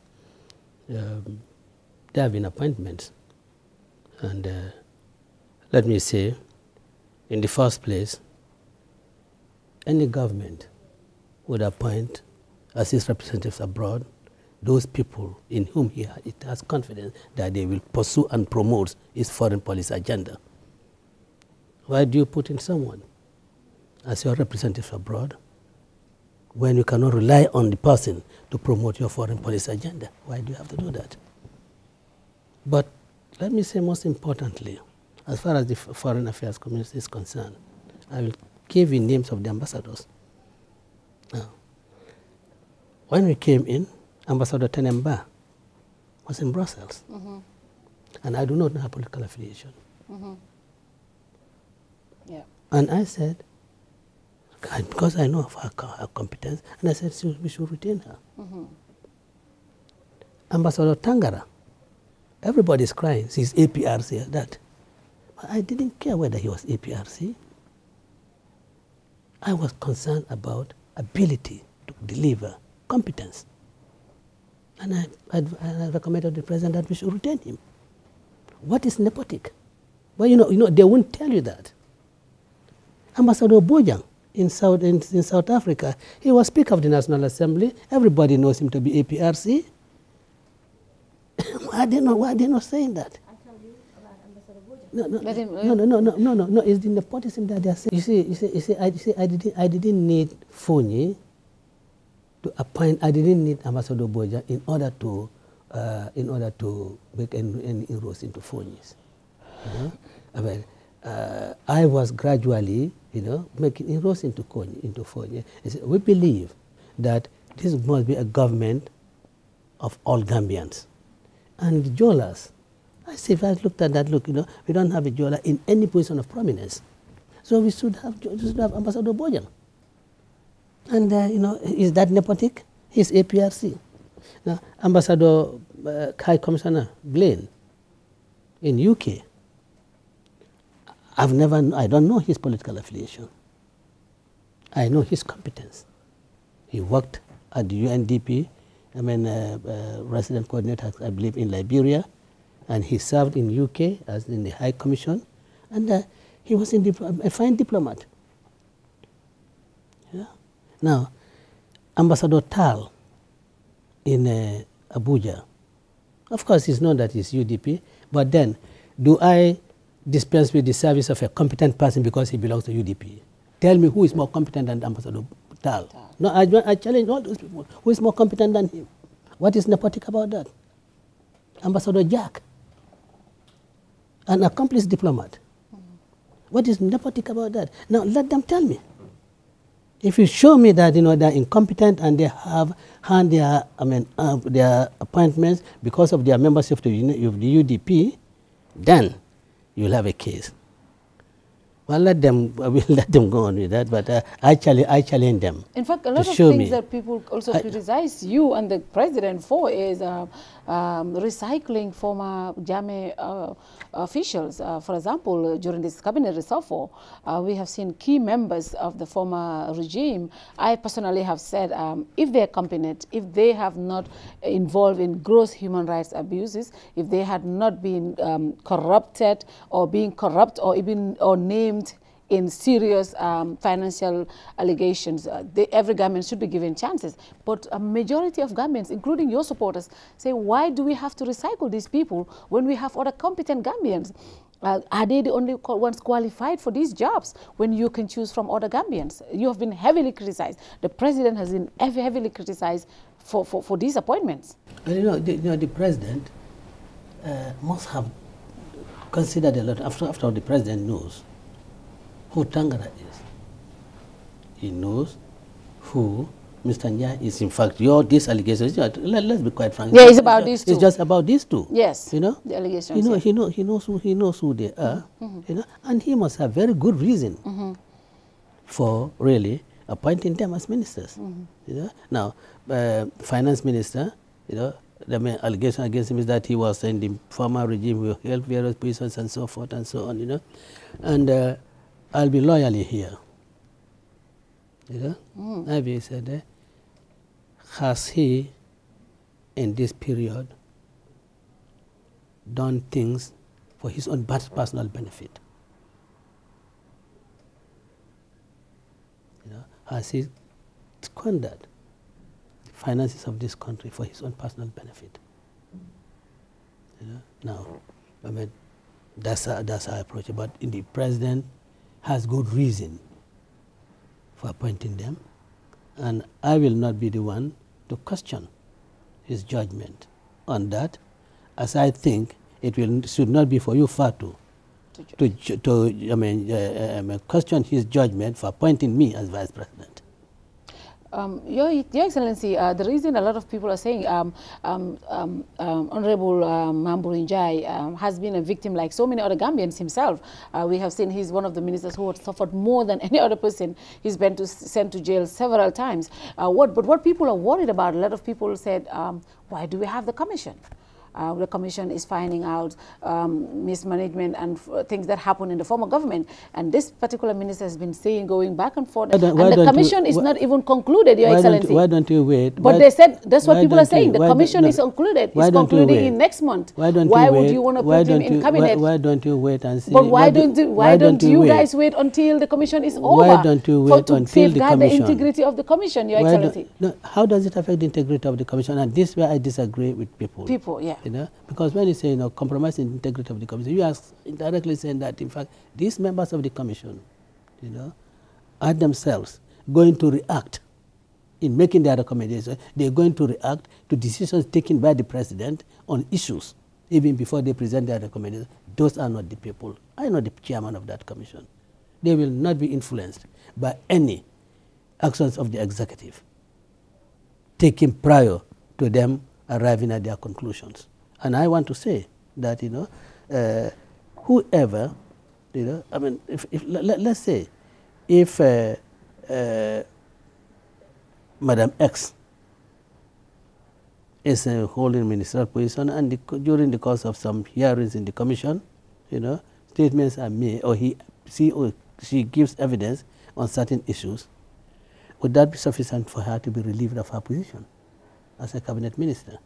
S19: There have been appointments, and let me say, in the first place, any government would appoint as his representatives abroad those people in whom it has confidence that they will pursue and promote its foreign policy agenda. Why do you put in someone as your representative abroad when you cannot rely on the person to promote your foreign policy agenda? Why do you have to do that? But let me say, most importantly, as far as the Foreign Affairs Community is concerned, I will give you names of the ambassadors. Now, when we came in, Ambassador Tenemba was in Brussels. And I do not know her political affiliation.
S18: Yeah.
S19: And I said, because I know of her competence, and I said we should retain her. Ambassador Tangara, everybody is crying, she's APRC, that. But I didn't care whether he was APRC. I was concerned about ability to deliver, competence. And I recommended the president that we should retain him. What is nepotic? Well, you know, they won't tell you that. Ambassador Bojang in South Africa, he was Speaker of the National Assembly. Everybody knows him to be APRC. Why are they not saying that? No, it's the nepotism that they are saying. You see, I didn't need Fonyi to appoint. I didn't need Ambassador Boja in order to make any inroads into Fonyi's. I mean, I was gradually, making inroads into Fonyi. We believe that this must be a government of all Gambians, and the Jolas. I say, if I looked at that, look, we don't have a Jola in any position of prominence. So we should have Ambassador Bojang. And, is that nepotic? He's APRC. Now, Ambassador High Commissioner Blaine in UK, I don't know his political affiliation. I know his competence. He worked at the UNDP, resident coordinator, I believe, in Liberia. And he served in UK as in the High Commission, and he was a fine diplomat. Yeah. Now, Ambassador Tal in Abuja, of course, it's known that he's UDP, but then, do I dispense with the service of a competent person because he belongs to UDP? Tell me who is more competent than Ambassador Tal. No, I challenge all those people. Who is more competent than him? What is nepotic about that? Ambassador Jack, an accomplished diplomat. What is nepotic about that? Now let them tell me. If you show me that they're incompetent and they have had their appointments because of their membership of the UDP, then you'll have a case. Well, let them. We'll let them go on with that. But I challenge them.
S18: In fact, a lot of things that people also criticize you and the president for is recycling former Jammeh officials. For example, during this cabinet reshuffle, we have seen key members of the former regime. I personally have said, if they're competent, if they have not involved in gross human rights abuses, if they had not been corrupted or being corrupt or even named in serious financial allegations, every Gambian should be given chances. But a majority of Gambians, including your supporters, say, why do we have to recycle these people when we have other competent Gambians? Are they the only ones qualified for these jobs when you can choose from other Gambians? You have been heavily criticized. The president has been heavily criticized for these appointments.
S19: But the president must have considered a lot. After the president knows who Tangara is. He knows who Mr. Njai is. In fact, these allegations, let's be quite frank.
S18: Yeah, it's about these two.
S19: It's just about these two.
S18: Yes,
S19: the
S18: allegations.
S19: He knows who they are. And he must have very good reason for really appointing them as ministers. Now, finance minister, the main allegation against him is that he was in the former regime who held various positions and so forth and so on. And I'll be loyally here. Maybe he said, has he, in this period, done things for his own personal benefit? Has he squandered the finances of this country for his own personal benefit? Now, I mean, that's our approach. But the president has good reason for appointing them, and I will not be the one to question his judgment on that, as I think it should not be for you, Fatu, to question his judgment for appointing me as vice president.
S18: Your Excellency, the reason a lot of people are saying Honorable Mamburi Njai has been a victim like so many other Gambians himself. We have seen he's one of the ministers who has suffered more than any other person. He's been sent to jail several times. But what people are worried about, a lot of people said, why do we have the commission? The commission is finding out mismanagement and things that happened in the former government. And this particular minister has been saying, going back and forth, and the commission is not even concluded, Your Excellency.
S19: Why don't you wait?
S18: But they said, that's what people are saying, the commission is concluded. It's concluding in next month. Why would you want to put him in cabinet?
S19: Why don't you wait and see?
S18: But why don't you guys wait until the commission is over?
S19: Why don't you wait until the commission?
S18: Safeguard the integrity of the commission, Your Excellency.
S19: How does it affect the integrity of the commission? And this is where I disagree with people.
S18: Yeah.
S19: Because when you say, compromising the integrity of the commission, you are indirectly saying that, in fact, these members of the commission, are themselves going to react in making their recommendations. They're going to react to decisions taken by the president on issues, even before they present their recommendations. Those are not the people. I am not the chairman of that commission. They will not be influenced by any actions of the executive taken prior to them arriving at their conclusions. And I want to say that, whoever, I mean, let's say, if Madam X is holding ministerial position and during the course of some hearings in the commission, statements are made, or she gives evidence on certain issues, would that be sufficient for her to be relieved of her position as a cabinet minister?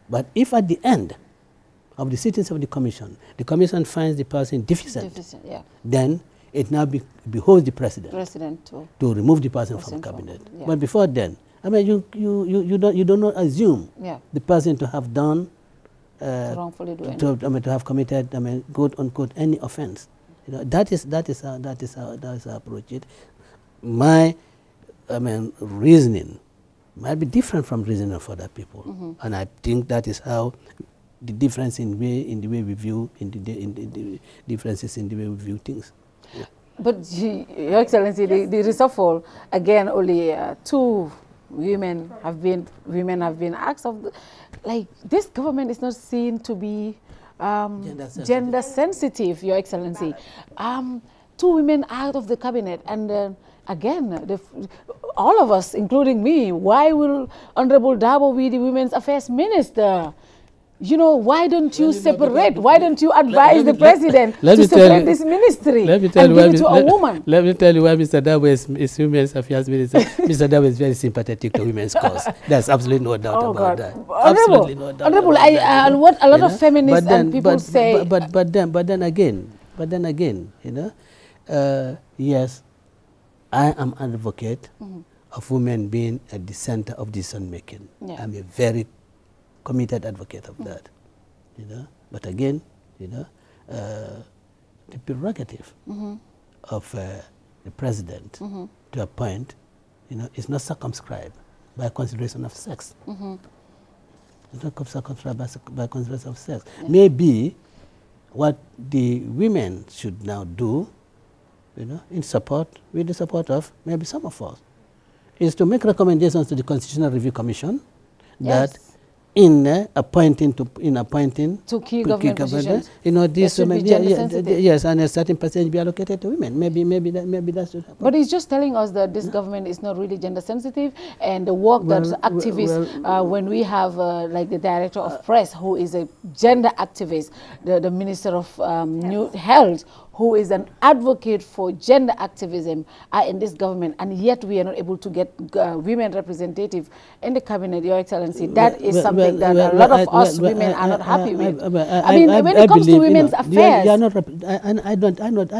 S19: But if at the end of the sittings of the commission finds the person deficient, then it now behoves the president to remove the person from cabinet. But before then, I mean, you do not assume the person to have done
S18: wrongfully
S19: to have committed, quote unquote, any offense. That is how I approach it. My reasoning might be different from reasoning of other people, and I think that is how the difference in the way we view, the differences in the way we view things. Yeah.
S18: But Your Excellency, the reshuffle again, only 2 women have been asked of. Like, this government is not seen to be gender sensitive, Your Excellency. 2 women out of the cabinet, and again, all of us, including me, why will Honorable Dabo be the Women's Affairs Minister? You know, why don't you separate? Why don't you advise the president to separate this ministry and give it to a woman?
S19: Let me tell you why Mr. Dabo is Women's Affairs Minister. Mr. Dabo is very sympathetic to women's cause. There's absolutely no doubt about that. Absolutely no doubt.
S18: Honorable, and what a lot of feminists and people say.
S19: But then again, you know, yes, I am an advocate of women being at the center of decision making. Yeah. I'm a very committed advocate of that, you know. But again, you know, the prerogative of the president to appoint, you know, is not circumscribed by consideration of sex. It's not circumscribed by consideration of sex. Yeah. Maybe what the women should now do, you know, in support, with the support of maybe some of us, is to make recommendations to the Constitutional Review Commission that in appointing to key government positions, you know, this yes, and a certain percentage be allocated to women. Maybe that should happen.
S18: But he's just telling us that this government is not really gender sensitive, and the work that activists, when we have like the director of press, who is a gender activist, the minister of health, who is an advocate for gender activism, are in this government, and yet we are not able to get women representative in the cabinet, Your Excellency. That is something that a lot of us women are not happy with. I mean, when it comes to women's affairs,
S19: you are not. I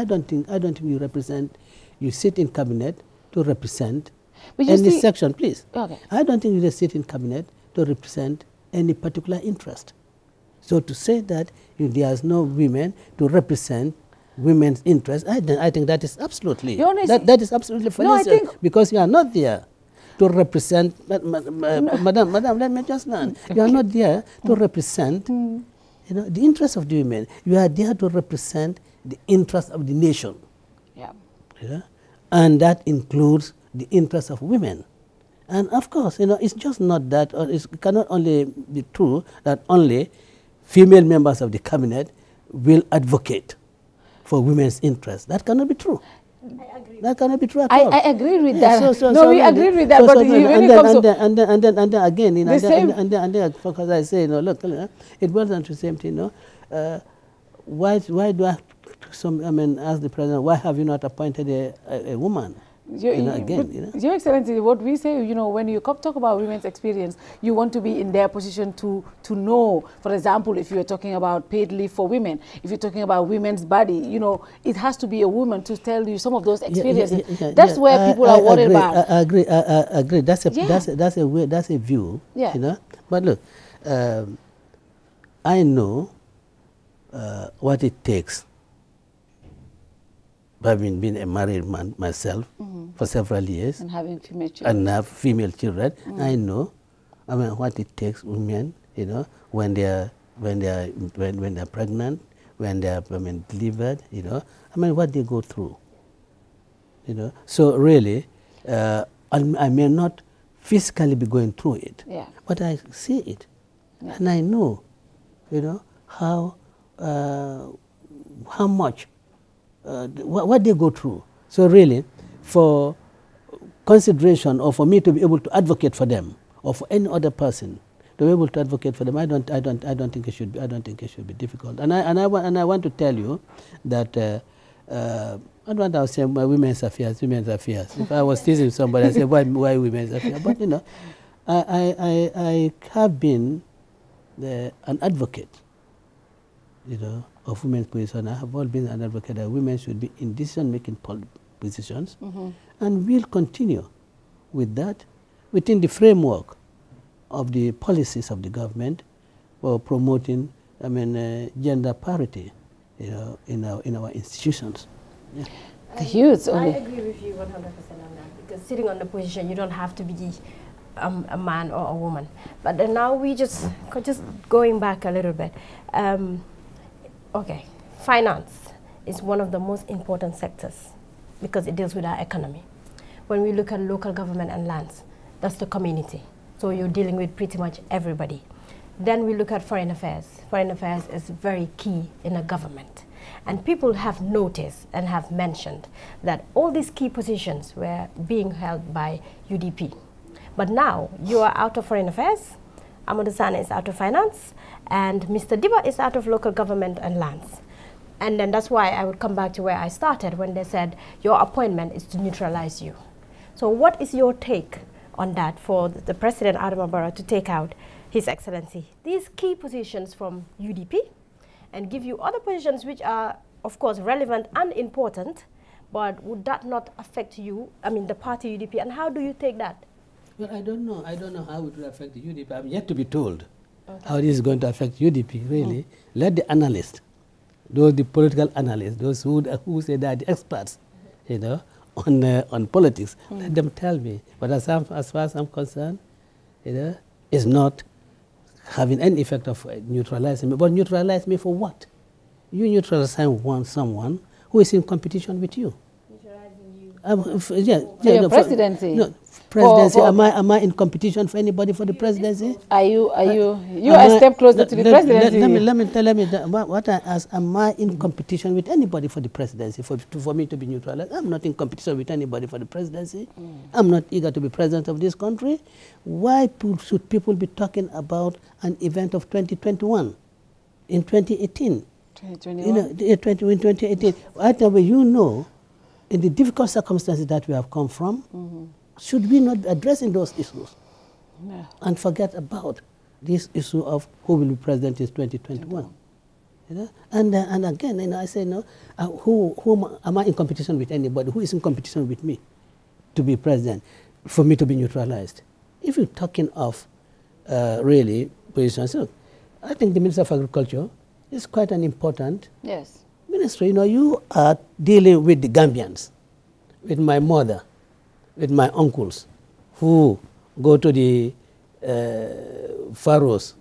S19: don't think you represent. You sit in cabinet to represent any section, please. Okay. I don't think you just sit in cabinet to represent any particular interest. So to say that there is no women to represent women's interest, I think that is absolutely that is absolutely fallacious, because you are not there to represent. Madam, let me just learn. You are not there to represent, you know, the interests of the women. You are there to represent the interests of the nation.
S18: Yeah.
S19: You know? And that includes the interests of women. And of course, you know, it's just not that, or it cannot only be true that only female members of the cabinet will advocate for women's interests. That cannot be true. I agree. That cannot be true at all.
S18: I agree with that. We agree with that. But when it comes to
S19: and then again, you know, and then because I say, you know, look, it boils down to the same thing, you know. Why do I ask the president, why have you not appointed a woman?
S18: Your Excellency, what we say, you know, when you talk about women's experience, you want to be in their position to know, for example, if you're talking about paid leave for women, if you're talking about women's body, you know, it has to be a woman to tell you some of those experiences. That's where people are worried about.
S19: I agree. That's a view. Yeah. You know, but look, I know what it takes. Having been a married man myself for several years
S18: and having female children,
S19: I know, I mean, what it takes women, you know, when they're pregnant, when they're delivered, you know, I mean, what they go through, you know. So really, I may not physically be going through it, but I see it, and I know, you know, how much. What they go through. So really, for consideration, or for me to be able to advocate for them, or for any other person to be able to advocate for them, I don't think it should be. I don't think it should be difficult. And I want to tell you that I don't want to say women's affairs. If I was teasing somebody, I say why women's affairs? But you know, I have been an advocate, you know, of women's position. I have always been an advocate that women should be in decision-making positions, and we'll continue with that within the framework of the policies of the government for promoting, gender parity, you know, in our institutions. Yeah.
S17: I agree with you 100% on that, because sitting on the position, you don't have to be a man or a woman. But then now we just going back a little bit. Okay, finance is one of the most important sectors because it deals with our economy. When we look at local government and lands, that's the community. So you're dealing with pretty much everybody. Then we look at foreign affairs. Foreign affairs is very key in a government. And people have noticed and have mentioned that all these key positions were being held by UDP. But now you are out of foreign affairs, Amadou Sane is out of finance, and Mr. Diba is out of local government and lands. And then that's why I would come back to where I started when they said your appointment is to neutralize you. So what is your take on that for the President Adama Barrow to take out His Excellency these key positions from UDP and give you other positions which are, of course, relevant and important, but would that not affect you, I mean, the party UDP, and how do you take that?
S19: Well, I don't know how it will affect the UDP. I'm yet to be told how it is going to affect UDP, really. Let the analysts, the political analysts, those who say they are the experts, you know, on politics, let them tell me. But as far as I'm concerned, you know, it's not having any effect of neutralizing me. But neutralize me for what? You neutralize someone who is in competition with you.
S18: Your presidency.
S19: No, presidency. Am I in competition for anybody for the presidency?
S18: Are you a step closer to the presidency?
S19: Let me what I ask, am I in competition with anybody for the presidency for me to be neutralized? I'm not in competition with anybody for the presidency. I'm not eager to be president of this country. Why should people be talking about an event of 2021 in 2018?
S18: 2021?
S19: You know, in 2018. Whatever you know, in the difficult circumstances that we have come from, should we not be addressing those issues and forget about this issue of who will be president in 2021? You know? And again, you know, I say, no, who am I in competition with anybody? Who is in competition with me to be president, for me to be neutralized? If you're talking of really positions, look, I think the Minister of Agriculture is quite an important ministry. You know, you are dealing with the Gambians, with my mother, with my uncles, who go to the furrows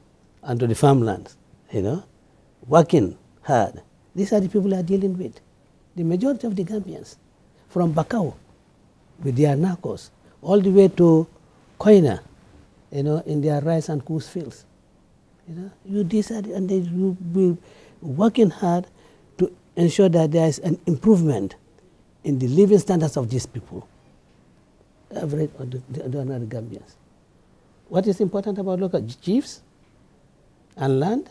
S19: and to the farmlands, you know, working hard. These are the people I are dealing with. The majority of the Gambians, from Bakau, with their narcos, all the way to Koina, you know, in their rice and goose fields. You know, you decide, and they will be working hard to ensure that there is an improvement in the living standards of these people, average or the ordinary Gambians. What is important about local chiefs and land?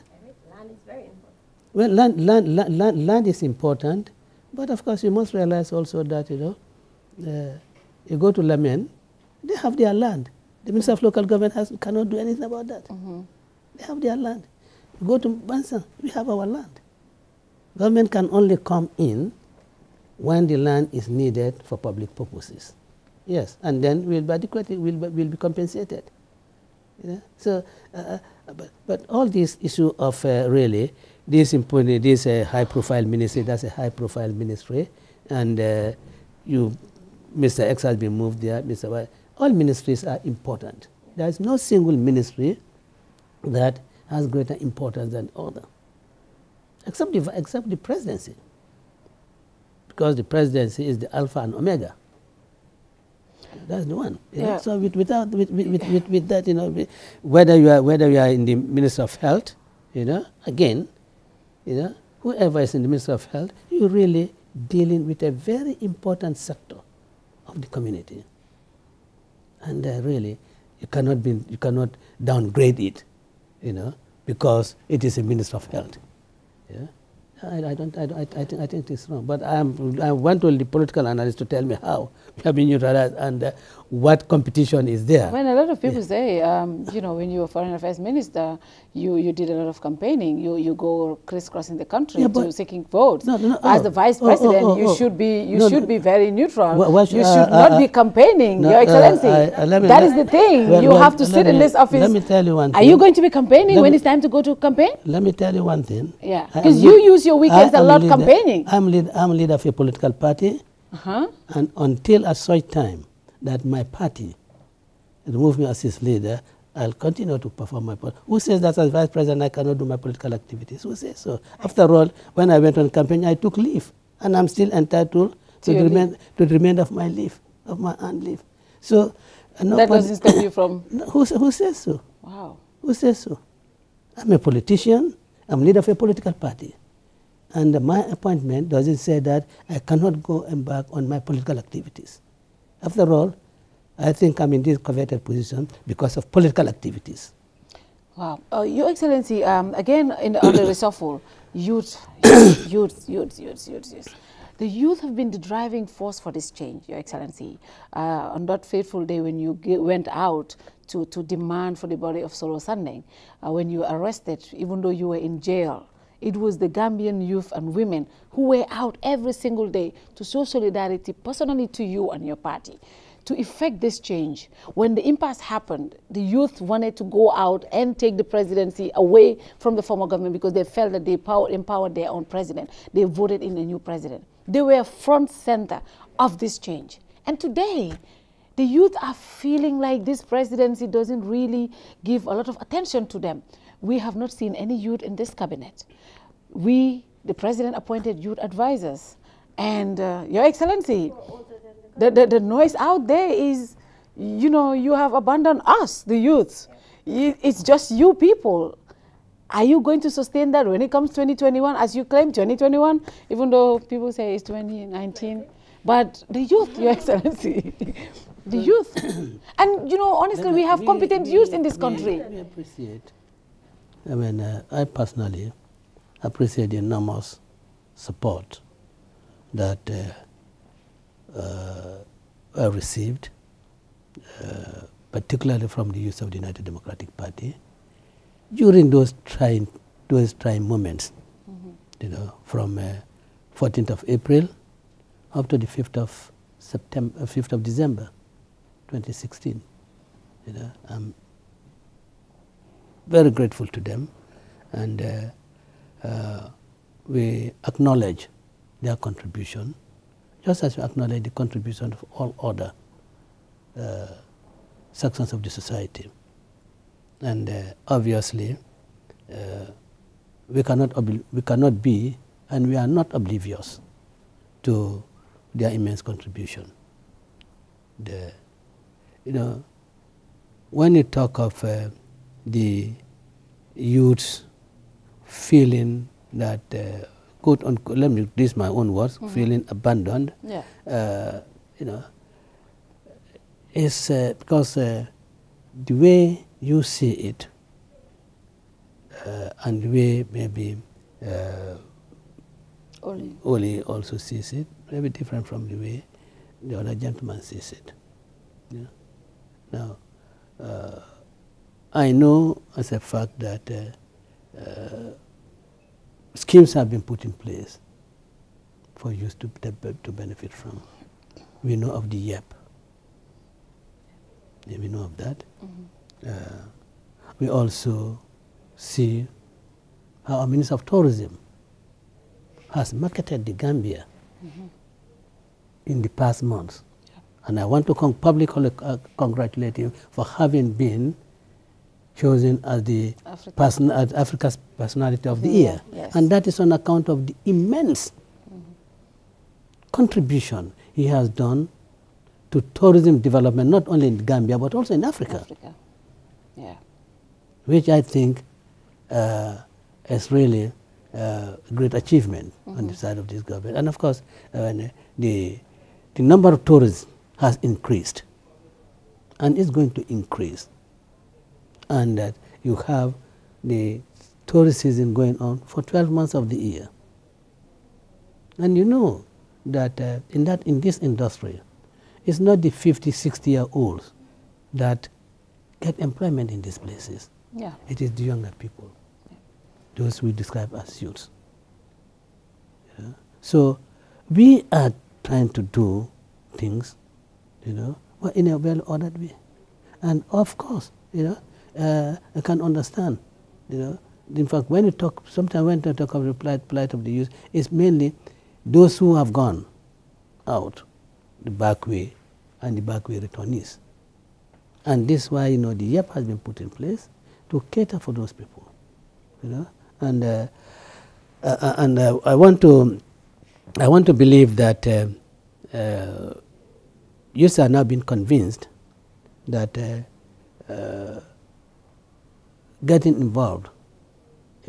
S17: Land is very important.
S19: Well, land is important, but of course you must realize also that, you know, you go to Lamen, they have their land. The Minister of Local Government cannot do anything about that. They have their land. You go to Bansan, we have our land. Government can only come in when the land is needed for public purposes. Yes, and then we'll be adequately, we'll be compensated. You know? So, but all this issue of really, this high-profile ministry, that's a high-profile ministry, and Mr. X has been moved there, Mr. Y. All ministries are important. There is no single ministry that has greater importance than other, except the presidency, because the presidency is the alpha and omega. That's the one. You know? So with that, you know, whether you are in the Ministry of Health, you know, again, you know, whoever is in the Ministry of Health, you're really dealing with a very important sector of the community, and really, you cannot downgrade it, you know, because it is a Minister of Health. Yeah? I think it's wrong. But I want all the political analysts to tell me how we have been neutralized and what competition is there.
S18: When a lot of people say, you know, when you were Foreign Affairs Minister, you did a lot of campaigning. You go crisscrossing the country to seeking votes. As the Vice President, you should be very neutral. You should not be campaigning, Your Excellency. That is the thing. You have to sit in this office.
S19: Let me tell you one thing.
S18: Are you going to be campaigning when it's time to go to campaign?
S19: Let me tell you one thing.
S18: Yeah, because you use your weekends a lot campaigning.
S19: I'm leader of a political party, and until at such time that my party remove me as its leader, I'll continue to perform my part. Who says that as Vice President I cannot do my political activities? Who says so? After all, when I went on campaign, I took leave, and I'm still entitled to the remainder of my leave, of my earned leave. So
S18: that doesn't stop you from.
S19: Who says so?
S18: Wow.
S19: Who says so? I'm a politician, I'm leader of a political party. And my appointment doesn't say that I cannot go embark on my political activities. After all, I think I'm in this coveted position because of political activities.
S18: Wow. Your Excellency, again, on the reshuffle, youth. The youth have been the driving force for this change, Your Excellency. On that fateful day when you went out to demand for the body of Solo Sandeng, when you were arrested, even though you were in jail, it was the Gambian youth and women who were out every single day to show solidarity personally to you and your party. To effect this change, when the impasse happened, the youth wanted to go out and take the presidency away from the former government because they felt that they empowered their own president. They voted in a new president. They were front center of this change. And today, the youth are feeling like this presidency doesn't really give a lot of attention to them. We have not seen any youth in this cabinet. The president appointed youth advisors. And Your Excellency, the noise out there is, you have abandoned us, the youth. It's just you people. Are you going to sustain that when it comes 2021, as you claim 2021, even though people say it's 2019? But the youth, Your Excellency, the youth. And, honestly, we have competent youth in this country.
S19: We appreciate. I personally appreciate the enormous support that I received, particularly from the youth of the United Democratic Party, during those trying moments, from 14th of April up to the 5th of December, 2016. I'm very grateful to them, and we acknowledge their contribution, just as we acknowledge the contribution of all other sections of the society. And obviously, we cannot be, and we are not oblivious to their immense contribution. When you talk of the youths feeling that, quote unquote, let me use my own words, feeling abandoned, it's because the way you see it, and the way maybe Oli also sees it, maybe different from the way the other gentleman sees it. Now, I know as a fact that schemes have been put in place for youth to benefit from. We know of the YEP. We know of that. We also see how our Minister of Tourism has marketed the Gambia in the past months. And I want to publicly congratulate him for having been chosen as the Africa's Personality of the Year. Yes. And that is on account of the immense contribution he has done to tourism development, not only in Gambia, but also in Africa.
S18: Yeah.
S19: Which I think is really a great achievement on the side of this government. And of course, the number of tourists has increased and is going to increase. And that you have the tourist season going on for 12 months of the year. And you know that in this industry, it's not the 50, 60-year-olds that get employment in these places.
S18: Yeah.
S19: It is the younger people, those we describe as youths. So we are trying to do things, but in a well-ordered way. And of course, I can understand, in fact, when you talk, sometimes when you talk of the plight of the youth, it's mainly those who have gone out the back way and the back way returnees. And this is why, the YEP has been put in place to cater for those people, And I want to believe that youths are now being convinced that getting involved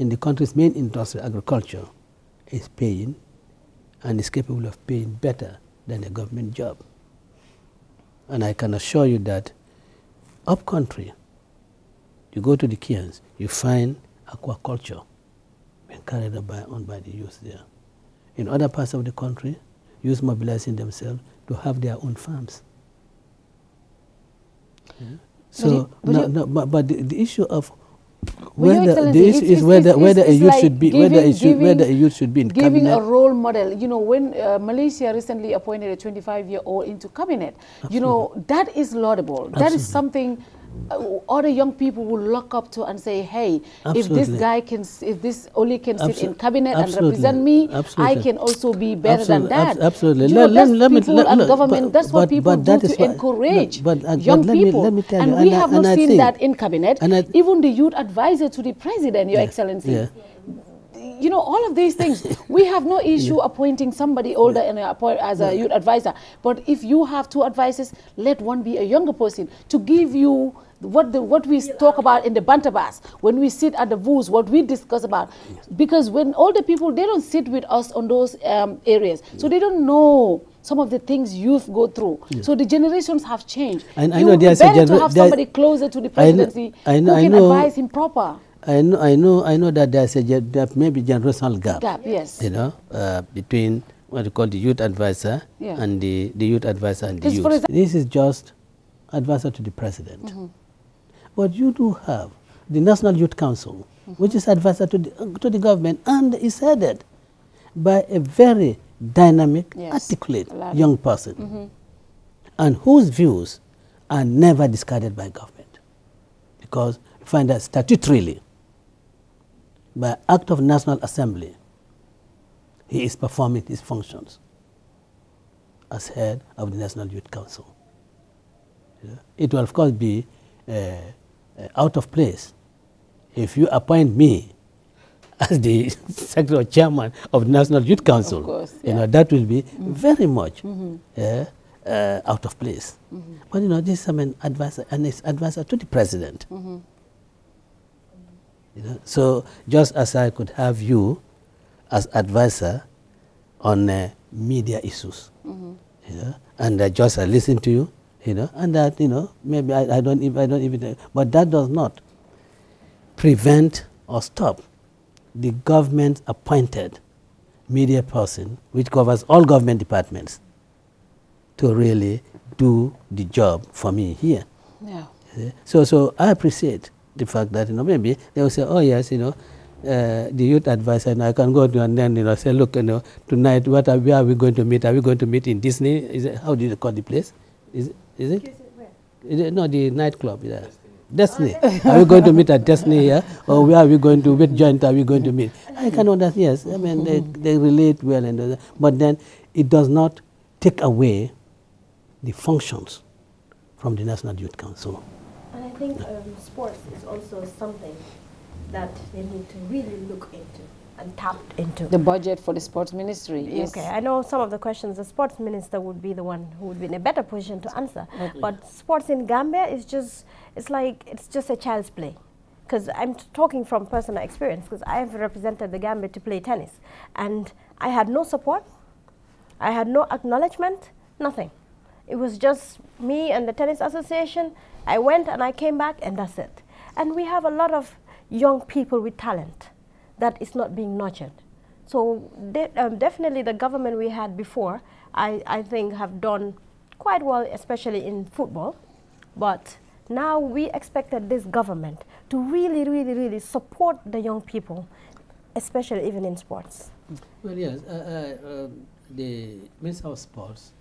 S19: in the country's main industry, agriculture, is paying and is capable of paying better than a government job. And I can assure you that up country, you go to the Cairns, you find aquaculture being carried on by the youth there. In other parts of the country, youth mobilizing themselves to have their own farms. Yeah. So, but the issue of whether the issue is whether a youth should be whether a youth should be in
S18: giving
S19: cabinet.
S18: a role model. You know, when Malaysia recently appointed a 25-year-old into cabinet,
S19: Absolutely.
S18: you know, that is laudable. Absolutely. That is something other young people will look up to and say, hey, if this guy can, if this Oli can sit in cabinet and represent me, I can also be better than that.
S19: Absolutely.
S18: You know, people and government, that's what people do to encourage young people.
S19: Let me tell you,
S18: and we have not seen that in cabinet. Even the youth advisor to the president, Your Excellency.
S19: Yeah.
S18: You know, all of these things, we have no issue appointing somebody older and as a youth advisor. But if you have two advisors, let one be a younger person to give you what we talk about in the bantabas, when we sit at the booths, what we discuss about. Because when older people, they don't sit with us on those areas. So they don't know some of the things youth go through. So the generations have changed.
S19: And I
S18: it
S19: know
S18: would be better to have somebody closer to the presidency who can advise him proper.
S19: I know that there's that maybe generational gap.
S18: Yes.
S19: You know, between what you call the youth advisor and the youth advisor and the youth. This is just advisor to the president. But you do have the National Youth Council, which is advisor to the government, and is headed by a very dynamic, articulate young person, and whose views are never discarded by government, because you find that statutorily, by act of National Assembly, he is performing his functions as head of the National Youth Council. It will of course be out of place if you appoint me as the secretary or chairman of the National Youth Council. Of course, you know, that will be very much out of place. But you know, this is an advisor, and it's advisor to the president. You know, so just as I could have you as advisor on media issues, you know, and I just listen to you, you know, and that, you know, maybe I don't even, but that does not prevent or stop the government appointed media person, which covers all government departments, to really do the job for me here.
S18: Yeah.
S19: So I appreciate the fact that, you know, maybe they will say, oh yes, you know, the youth advisor, and I can go to and then, you know, say, look, you know, tonight, where are we going to meet? Are we going to meet in Disney? Is it, how do you call the place? Is it no, the nightclub? Yeah. Destiny. Are we going to meet at Destiny here? Or where are we going to, which joint are we going to meet? I can understand, yes. I mean, they relate well, and but then it does not take away the functions from the National Youth Council.
S17: And I think sports is also something that they need to really look into and tap into.
S18: The budget for the sports ministry. Yes.
S17: Okay, I know some of the questions the sports minister would be the one who would be in a better position to answer. But sports in Gambia is just, it's just a child's play. Because I'm talking from personal experience, because I have represented the Gambia to play tennis. And I had no support, I had no acknowledgement, nothing. It was just me and the tennis association. I went and I came back, and that's it. And we have a lot of young people with talent that is not being nurtured. So definitely the government we had before, I think have done quite well, especially in football. But now we expected this government to really, really, really support the young people, especially even in sports.
S19: Well, yes, the Minister of Sports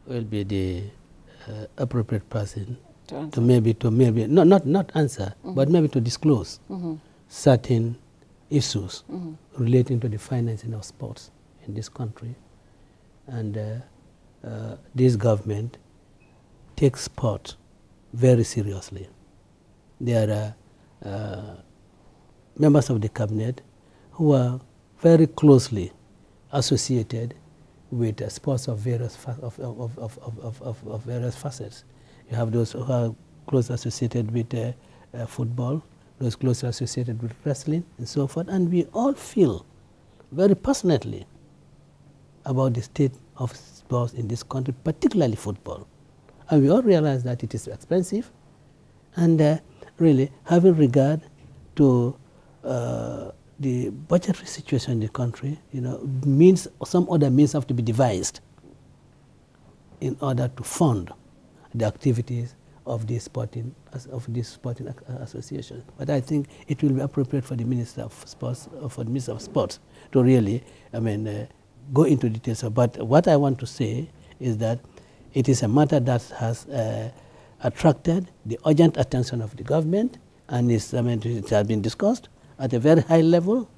S19: will be the appropriate person to maybe not answer, but maybe to disclose certain issues relating to the financing of sports in this country. And this government takes sport very seriously. There are members of the cabinet who are very closely associated with sports of various various facets. You have those who are closely associated with football, those closely associated with wrestling and so forth. And we all feel very passionately about the state of sports in this country, particularly football. And we all realize that it is expensive, and really having regard to the budgetary situation in the country, means some other means have to be devised in order to fund the activities of this sporting association. But I think it will be appropriate for the Minister of Sports, to really, go into details. But what I want to say is that it is a matter that has attracted the urgent attention of the government, and it has been discussed at a very high level,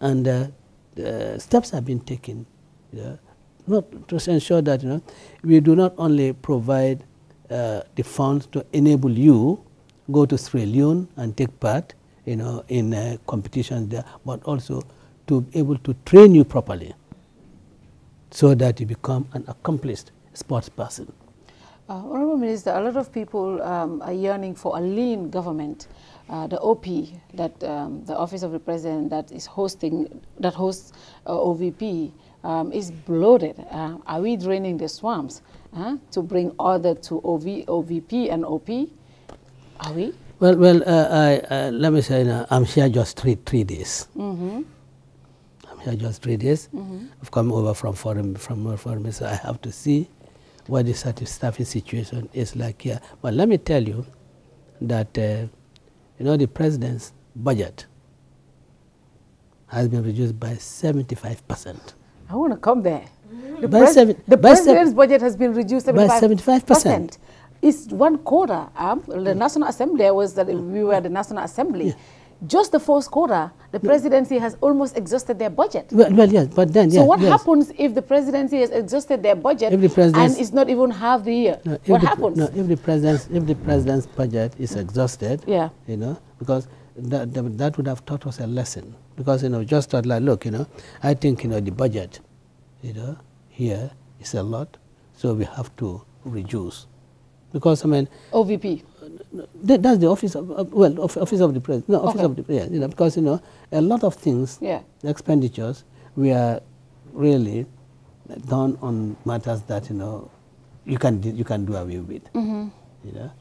S19: and steps have been taken, not to ensure that we do not only provide the funds to enable you go to Sierra Leone and take part, in competitions there, but also to be able to train you properly, so that you become an accomplished sports person.
S18: Honourable Minister, a lot of people are yearning for a lean government. The OP, that the Office of the President that hosts OVP, is bloated. Are we draining the swamps to bring order to OVP and OP? Are we?
S19: Well, let me say now, I'm here just three days. I'm here just 3 days. I've come over from foreign, so I have to see what the staffing situation is like here. But let me tell you that the president's budget has been reduced by 75%.
S18: I want to come there. The president's budget has been reduced by 75%. It's 1/4. The National Assembly we were the National Assembly. Yeah. Just the first quarter, the presidency has almost exhausted their budget.
S19: Well, yes, but then,
S18: so what happens if the presidency has exhausted their budget and it's not even half the year? What happens?
S19: If the president's budget is exhausted, because that would have taught us a lesson. Because just thought like, look, I think the budget, here is a lot, so we have to reduce. Because
S18: OVP.
S19: That's the office of office of the president. No, office of the because a lot of things, expenditures, we are really done on matters that you can do away with.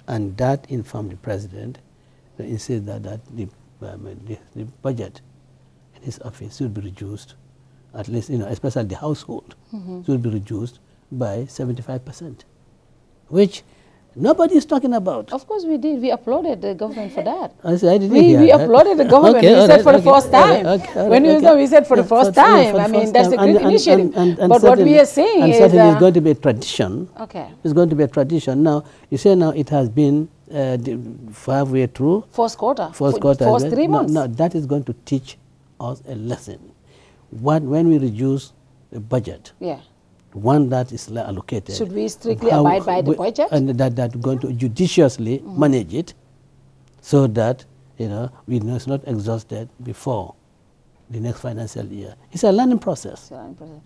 S19: And that informed the president to insist that the budget in his office should be reduced, at least especially the household should be reduced by 75%, which nobody is talking about.
S18: Of course we did. We applauded the government for that.
S19: We
S18: applauded the government. We said for the first time. When we said for the first time, that's a great initiative. But what we are saying is
S19: certainly it's going to be a tradition. It's going to be a tradition. Now, you say now it has been halfway through.
S18: First quarter.
S19: First
S18: 3 months.
S19: No, that is going to teach us a lesson. When we reduce the budget, one that is allocated.
S18: Should we strictly abide by the budget?
S19: And that going to judiciously manage it, so that we know it's not exhausted before the next financial year. It's a learning process.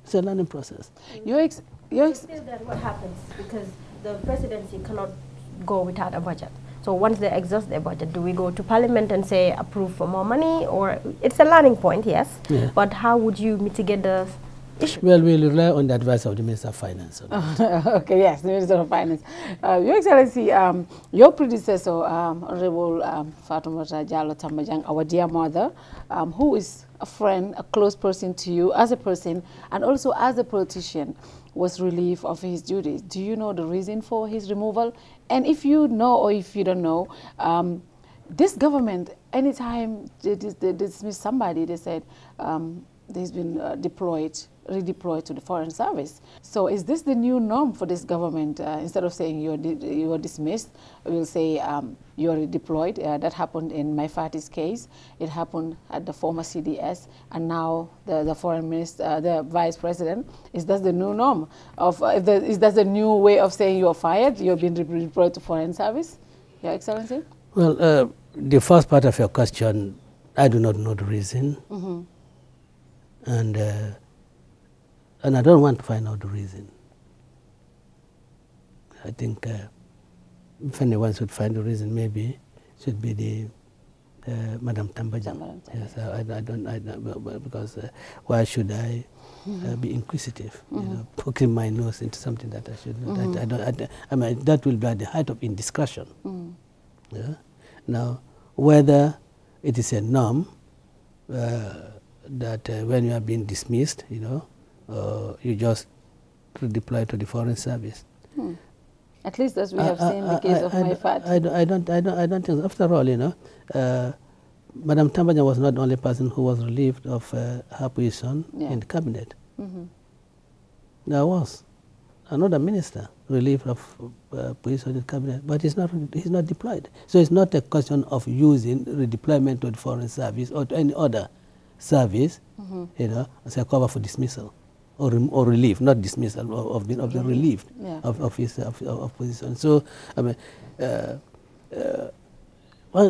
S19: It's a learning process.
S17: Still then what happens, because the presidency cannot go without a budget. So once they exhaust their budget, do we go to Parliament and say approve for more money, or it's a learning point, yes? But how would you mitigate the issue?
S19: Well, we'll rely on the advice of the Minister of Finance.
S18: Okay, yes, the Minister of Finance. Your Excellency, your predecessor, Honorable Fatoumata Jallow Tambajang, our dear mother, who is a friend, a close person to you as a person and also as a politician, was relieved of his duties. Do you know the reason for his removal? And if you know or if you don't know, this government, anytime they dismiss somebody, they said he's been redeployed to the Foreign Service. So is this the new norm for this government? Instead of saying you are dismissed, we'll say you are redeployed. That happened in Maifati's case. It happened at the former CDS, and now the foreign minister, the vice president. Is that the new norm? Is that the new way of saying you are fired? You have been redeployed to Foreign Service, Your Excellency?
S19: Well, the first part of your question, I do not know the reason. And I don't want to find out the reason. I think if anyone should find the reason, maybe it should be Madam Tambajang. Yes, I don't, because why should I be inquisitive? You know, poking my nose into something that I should not. I mean, that will be at the height of indiscretion. Yeah? Now, whether it is a norm that when you are being dismissed, you know, you just redeploy to the Foreign Service.
S18: At least as we have seen the case of Maifat.
S19: I don't think. After all, you know, Madam Tambajang was not the only person who was relieved of her position in the cabinet. There was another minister relieved of position in the cabinet, but he's not deployed. So it's not a question of using redeployment to the Foreign Service or to any other service, you know, as a cover for dismissal. Or relief, not dismissal, of being relieved of his position. So, I mean, well,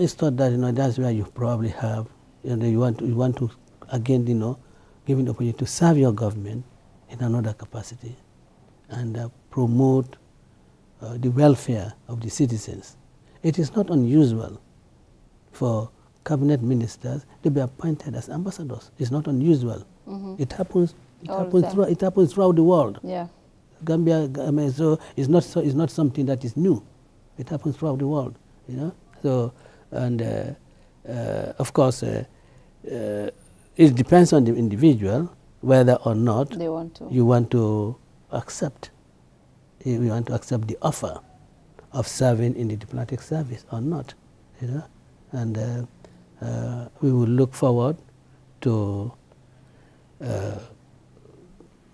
S19: it's thought that, you know, that's where you probably have, you know, you want to again, you know, given the opportunity to serve your government in another capacity and promote the welfare of the citizens. It is not unusual for cabinet ministers to be appointed as ambassadors. It's not unusual. It happens. It happens throughout the world. Yeah. Gambia, I mean, so it's not something that is new. It happens throughout the world, you know. So, and of course, it depends on the individual whether or not you want to accept. You want to accept the offer of serving in the diplomatic service or not, you know. And we will look forward to.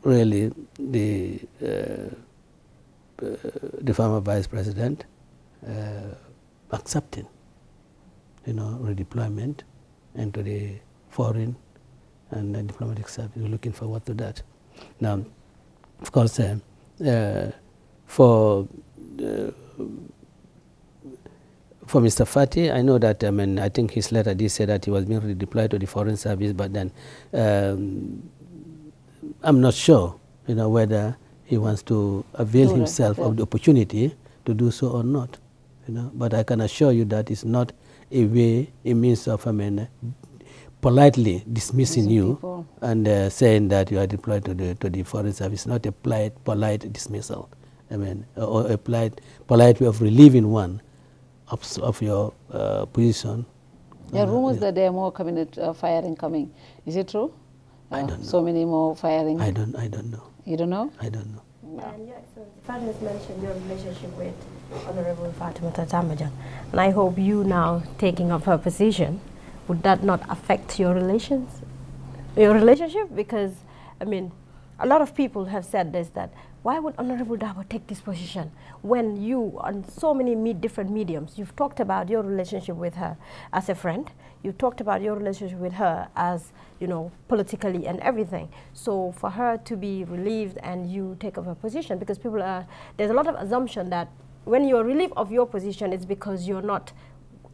S19: Really, the former vice president accepting, you know, redeployment into the foreign and diplomatic service. We're looking forward to that. Now, of course, for Mr. Fati, I know that, I mean, I think his letter did say that he was being redeployed to the Foreign Service, but then I'm not sure, you know, whether he wants to avail himself of the opportunity to do so or not, you know. But I can assure you that it's not a means of, I mean, politely dismissing you and saying that you are deployed to the Foreign Service. Not a polite dismissal, I mean, or a polite way of relieving one of your position.
S18: There are rumors that there are more cabinet firing coming. Is it true?
S19: I don't know.
S18: So many more firing.
S19: I don't know.
S18: You don't know?
S19: I don't know.
S17: And yeah, so Fatou has mentioned your relationship with Honorable Fatoumata Tambajang, and I hope you now taking up her position, would that not affect your relationship? Because, I mean, a lot of people have said this, that why would Honorable Darboe take this position when you, on so many different mediums, you've talked about your relationship with her as a friend, you talked about your relationship with her as, you know, politically and everything. So for her to be relieved and you take up her position, because there's a lot of assumption that when you're relieved of your position, it's because you're not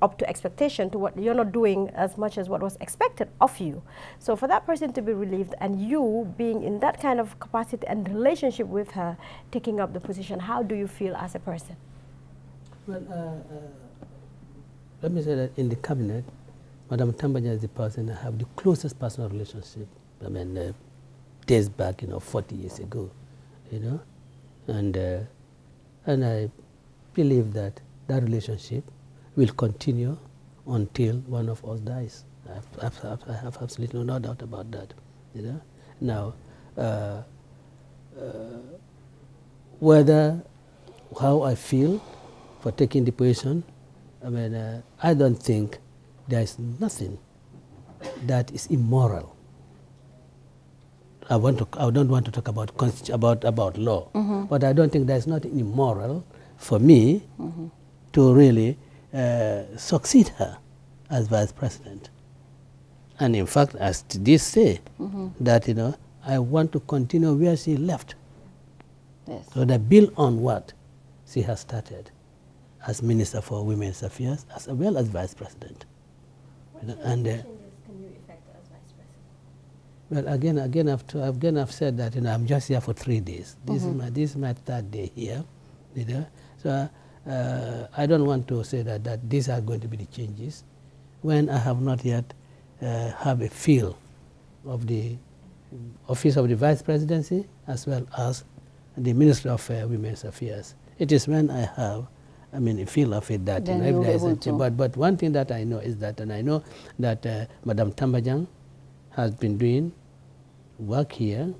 S17: up to expectation, to what you're not doing as much as what was expected of you. So for that person to be relieved and you being in that kind of capacity and relationship with her, taking up the position, how do you feel as a person?
S19: Well, let me say that in the cabinet, Madam Tambajang is the person I have the closest personal relationship. I mean, days back, you know, 40 years ago, you know, and I believe that relationship will continue until one of us dies. I have absolutely no doubt about that, you know. Now, how I feel for taking the position, I mean, I don't think there is nothing that is immoral. I don't want to talk about law, but I don't think there is nothing immoral for me to really succeed her as vice president. And in fact, as this say, that, you know, I want to continue where she left.
S18: Yes.
S19: So that build on what she has started as Minister for Women's Affairs as well as vice president. You know, and
S17: changes can you effect as vice president?
S19: Well, again, I've said that, you know, I'm just here for 3 days. This is my third day here, you know. So I don't want to say that these are going to be the changes. when I have not yet have a feel of the Office of the Vice Presidency as well as the Ministry of Women's Affairs. It is when I have, I mean, a feel of it that,
S18: then
S19: you know, if
S18: you'll
S19: there is but one thing that I know is that, and I know that Madam Tambajang has been doing work here,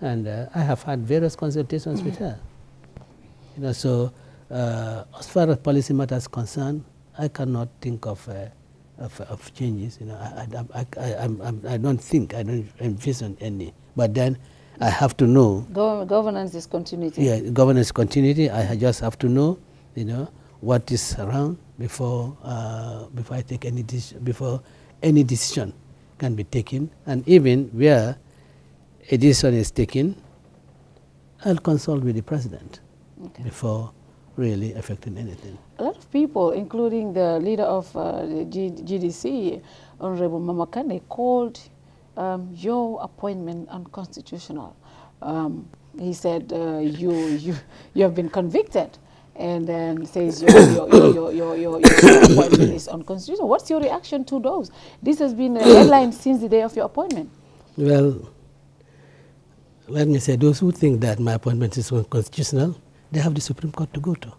S19: and I have had various consultations with her. You know, so as far as policy matters concerned, I cannot think of changes. You know, I don't think, I don't envision any. But then I have to know.
S18: Governance is continuity.
S19: Yeah, governance continuity. I just have to know, you know, what is around before I take any decision, before any decision can be taken, and even where a decision is taken, I'll consult with the president before really affecting anything.
S18: A lot of people, including the leader of the GDC, Honorable Mamakane, called your appointment unconstitutional. He said you have been convicted, and then says your appointment is unconstitutional. What's your reaction to those? This has been a headline since the day of your appointment.
S19: Well, let me say, those who think that my appointment is unconstitutional, they have the Supreme Court to go to.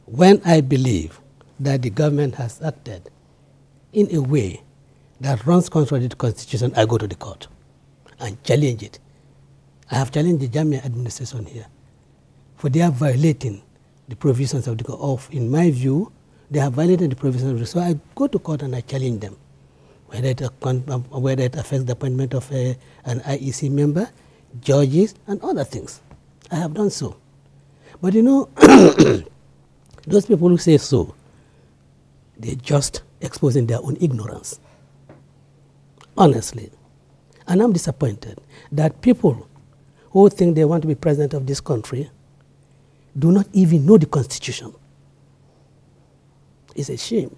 S19: When I believe that the government has acted in a way that runs contrary to the Constitution, I go to the court and challenge it. I have challenged the Jamia administration here, for they are violating the provisions of the court. In my view, they have violated the provisions of the court. So I go to court and I challenge them, whether it affects the appointment of an IEC member, judges, and other things. I have done so. But you know, those people who say so, they're just exposing their own ignorance. Honestly. And I'm disappointed that people who think they want to be president of this country do not even know the Constitution. It's a shame.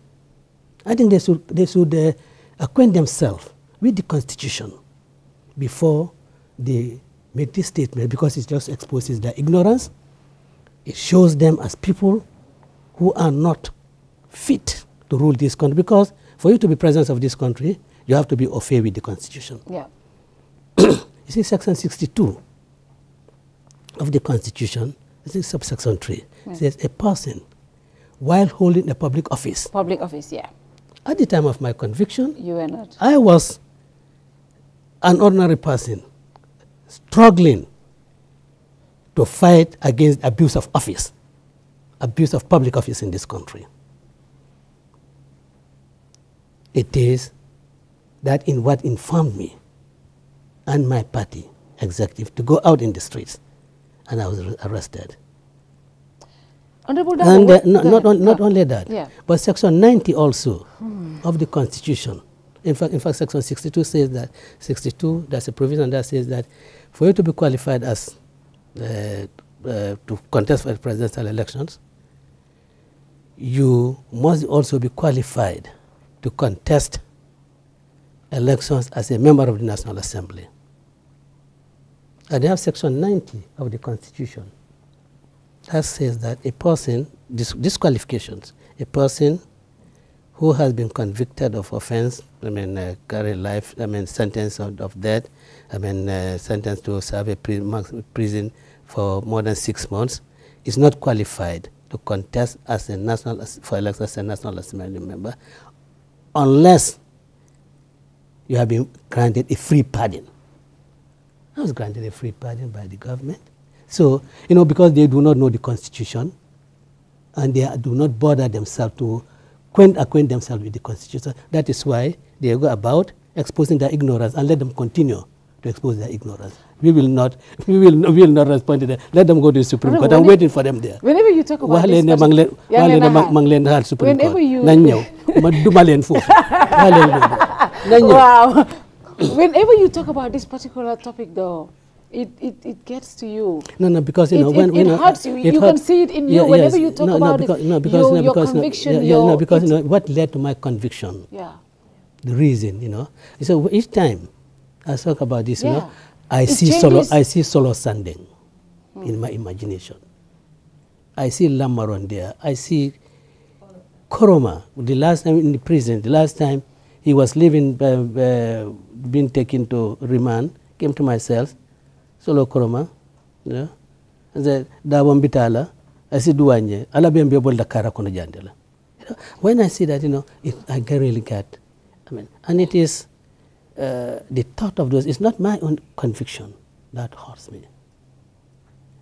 S19: I think they should acquaint themselves with the Constitution before they make this statement, because it just exposes their ignorance. It shows them as people who are not fit to rule this country, because for you to be president of this country, you have to be au fait with the Constitution.
S18: Yeah.
S19: You see, Section 62 of the Constitution, this is subsection 3, says a person, while holding a public office.
S18: Public office, yeah.
S19: At the time of my conviction,
S18: you were not.
S19: I was an ordinary person struggling to fight against abuse of office, abuse of public office in this country. It is that in what informed me and my party executive to go out in the streets, and I was arrested.
S18: Honorable
S19: And not only that, but Section 90 also of the Constitution. In fact, Section 62 says that, there's a provision that says that for you to be qualified as to contest for presidential elections, you must also be qualified to contest elections as a member of the National Assembly. And they have Section 90 of the Constitution that says that a person, disqualifications, a person who has been convicted of offense, carry life, sentence of death, sentenced to serve a prison for more than 6 months, is not qualified to contest as a for election as a National Assembly member unless you have been granted a free pardon. I was granted a free pardon by the government. So, you know, because they do not know the Constitution and they do not bother themselves to acquaint themselves with the Constitution, that is why they go about exposing their ignorance, and let them continue to expose their ignorance. We will not respond to that. Let them go to the Supreme Court. I'm waiting for them there.
S18: Whenever you talk about this, wow. Whenever you talk about this particular topic, though, it gets to you.
S19: No, because
S18: it hurts you. You can see it in you whenever you talk about your conviction.
S19: What led to my conviction?
S18: Yeah.
S19: The reason, So each time I talk about this, I see Solo standing in my imagination. I see Lamaron there. I see Koroma, the last time in the prison, the last time he was leaving, being taken to remand, came to my cells, Solo Koroma, you know, and said, Dawam Bitala, I said, Duanye, Alabembe Bolda Karakono Jandela. When I see that, you know, I really get, I mean, and it is the thought of those, it's not my own conviction that hurts me.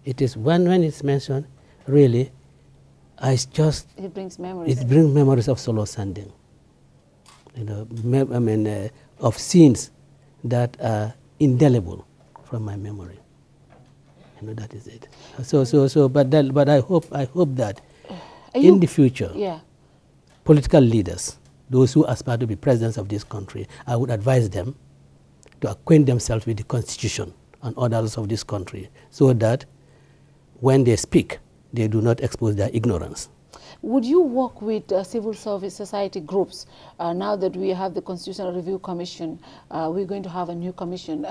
S19: It is when it's mentioned, really, it brings memories. It brings memories of Solo Sanding. You know, of scenes that are indelible from my memory. You know, that is it. But I hope that in the future, political leaders, those who aspire to be presidents of this country, I would advise them to acquaint themselves with the Constitution and orders of this country, so that when they speak, they do not expose their ignorance.
S18: Would you work with civil service society groups? Now that we have the Constitutional Review Commission, we're going to have a new commission.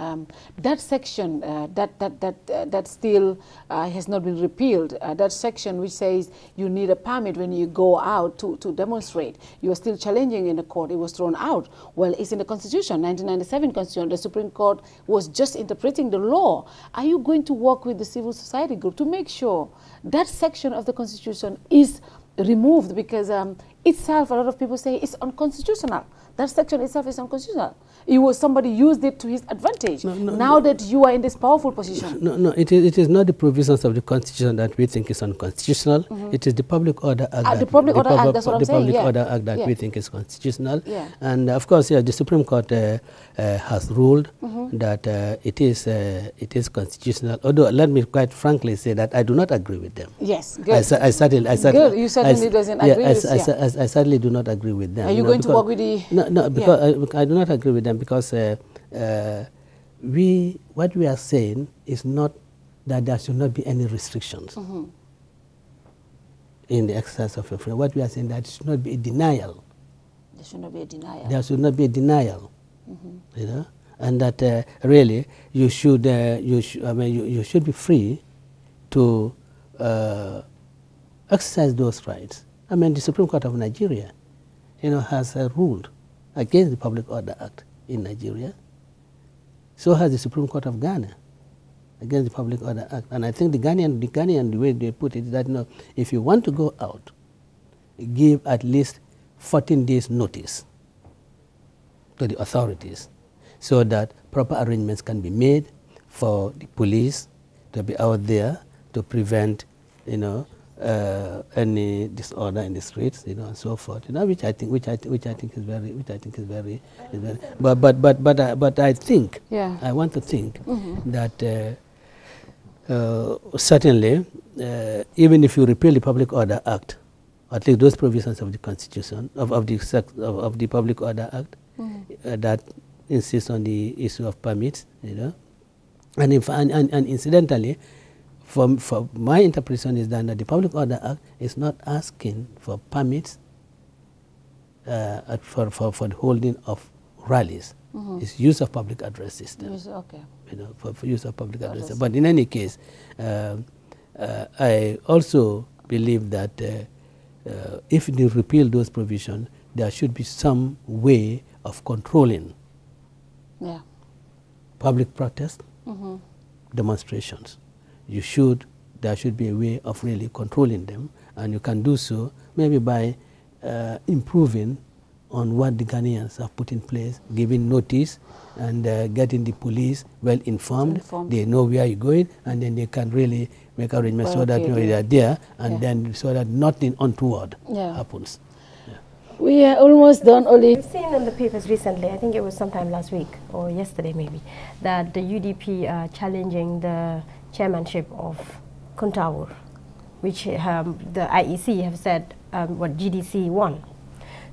S18: That section that still has not been repealed, that section which says you need a permit when you go out to demonstrate, you are still challenging in the court. It was thrown out. Well, it's in the Constitution, 1997 Constitution. The Supreme Court was just interpreting the law. Are you going to work with the civil society group to make sure that section of the Constitution is removed, because itself, a lot of people say it's unconstitutional. That section itself is unconstitutional. Somebody used it to his advantage. Now that you are in this powerful position.
S19: No, it is not the provisions of the Constitution that we think is unconstitutional. It is the Public Order Act.
S18: The Public Order Act, that's what I'm saying.
S19: The Public Order Act that we think is constitutional. And of course, the Supreme Court has ruled that it is constitutional. Although, let me quite frankly say that I do not agree with them.
S18: Yes, good.
S19: I certainly
S18: good. You certainly doesn't agree with
S19: them. I certainly do not agree with them.
S18: Are you going to work with the...
S19: No, because I do not agree with them, because what we are saying is not that there should not be any restrictions in the exercise of your freedom. What we are saying, that there should not be a denial.
S18: There should not be a denial.
S19: There should not be a denial. You know, and that really you should be free to exercise those rights. I mean, the Supreme Court of Nigeria, you know, has ruled against the Public Order Act in Nigeria. So has the Supreme Court of Ghana against the Public Order Act. And I think the Ghanaian, the way they put it is that, you know, if you want to go out, give at least 14 days notice to the authorities, so that proper arrangements can be made for the police to be out there to prevent, you know, any disorder in the streets, you know, and so forth. You know, which I think is very. But I think, I want to think that certainly, even if you repeal the Public Order Act, at least those provisions of the Constitution of the Public Order Act that insists on the issue of permits, you know, and incidentally, for my interpretation is that the Public Order Act is not asking for permits for the holding of rallies. It's use of public address system. You know, for use of public address system. But in any case, I also believe that if they repeal those provisions, there should be some way of controlling public protest, demonstrations. There should be a way of really controlling them, and you can do so maybe by improving on what the Ghanaians have put in place, giving notice and getting the police well informed. They know where you're going, and then they can really make arrangements so that, you know, they are there, and then so that nothing untoward happens.
S18: We are almost done, Oli.
S17: We've seen in the papers recently, I think it was sometime last week or yesterday maybe, that the UDP are challenging the chairmanship of Kuntawur, which the IEC have said what GDC won.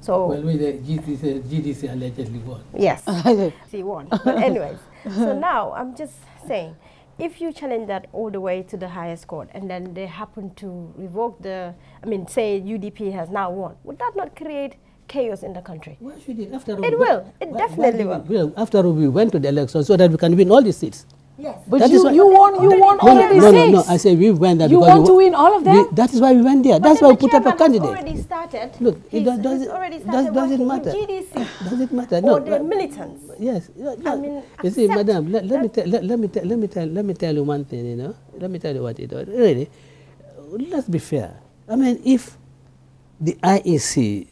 S17: So
S19: well, the GDC allegedly won.
S17: Yes, GDC won. But anyways, so now I'm just saying, if you challenge that all the way to the highest court, and then they happen to revoke say UDP has now won, would that not create chaos in the country?
S19: Why should it? After all,
S17: it will. It definitely will.
S19: After all, we went to the election so that we can win all the seats.
S17: Yes.
S18: But you won already six.
S19: No, I say we went there
S18: you
S19: because
S18: want to win all of them?
S19: That is why we went there. That's why we put up a candidate.
S17: Already started.
S19: Look, it doesn't matter.
S17: GDC.
S19: Does it matter?
S17: No, the militants.
S19: Yes.
S17: I mean,
S19: you see, madam, let me tell you one thing. You know, let me tell you what it is. Really, let's be fair. I mean, if the IEC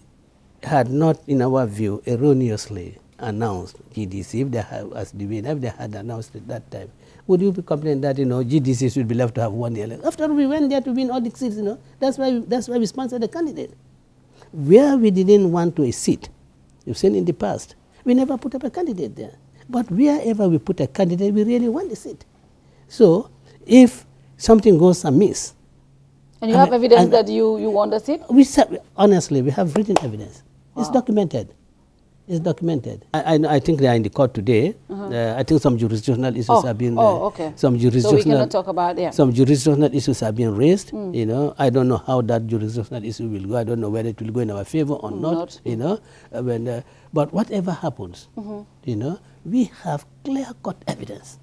S19: had not, in our view, erroneously announced GDC, if they had, as the winner, if they had announced at that time, would you be complaining that, you know, GDC should be left to have won the election? After all, we went there to win all the seats, you know. That's why we sponsored the candidate. Where we didn't want to a seat, you've seen in the past, we never put up a candidate there. But wherever we put a candidate, we really want the seat. So if something goes amiss,
S18: and you have evidence that you won the seat?
S19: Honestly, we have written evidence. Wow. It's documented. It's documented. I think they are in the court today. I think some jurisdictional issues have been.
S18: Okay.
S19: Some jurisdictional.
S18: So we cannot talk about them.
S19: Some jurisdictional issues have been raised. You know, I don't know how that jurisdictional issue will go. I don't know whether it will go in our favor or not. You know, but whatever happens, you know, we have clear-cut evidence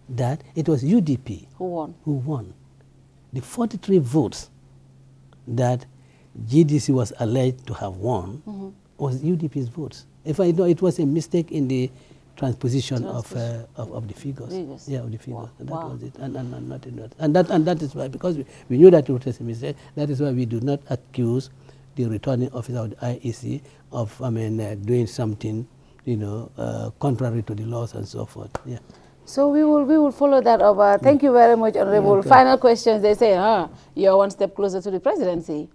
S19: that it was UDP
S18: who won.
S19: The 43 votes that GDC was alleged to have won was UDP's votes. If I know it was a mistake in the transposition of the figures. Yeah, of the figures. Wow. That was it, and not in that. And that is why, because we knew that it was a mistake. That is why we do not accuse the returning officer of the IEC of, doing something, you know, contrary to the laws and so forth. Yeah.
S18: So we will follow that up. Thank you very much, Honorable. Okay. Final questions. They say, you're one step closer to the presidency.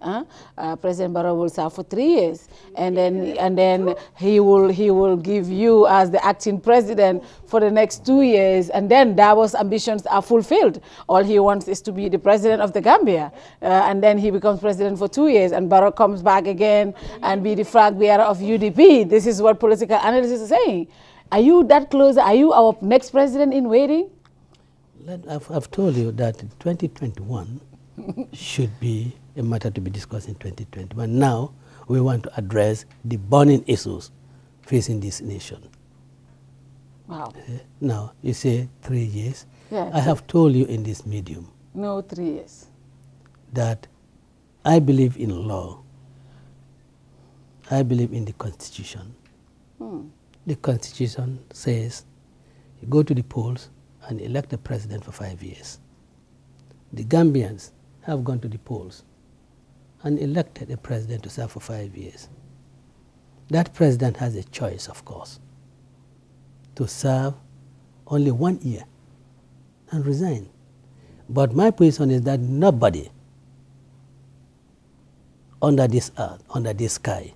S18: President Barrow will serve for 3 years, and then he will give you as the acting president for the next 2 years, and then Darboe's ambitions are fulfilled. All he wants is to be the president of the Gambia, and then he becomes president for 2 years, and Barrow comes back again and be the flag bearer of UDP. This is what political analysts are saying. Are you that close? Are you our next president in waiting?
S19: I've told you that 2021 should be a matter to be discussed in 2021. Now, we want to address the burning issues facing this nation.
S18: Wow.
S19: Now, you say 3 years.
S18: Yeah,
S19: I have told you in this medium.
S18: No, 3 years.
S19: That I believe in law. I believe in the Constitution. The Constitution says you go to the polls and elect a president for 5 years. The Gambians have gone to the polls and elected a president to serve for 5 years. That president has a choice, of course, to serve only 1 year and resign. But my position is that nobody under this earth, under this sky,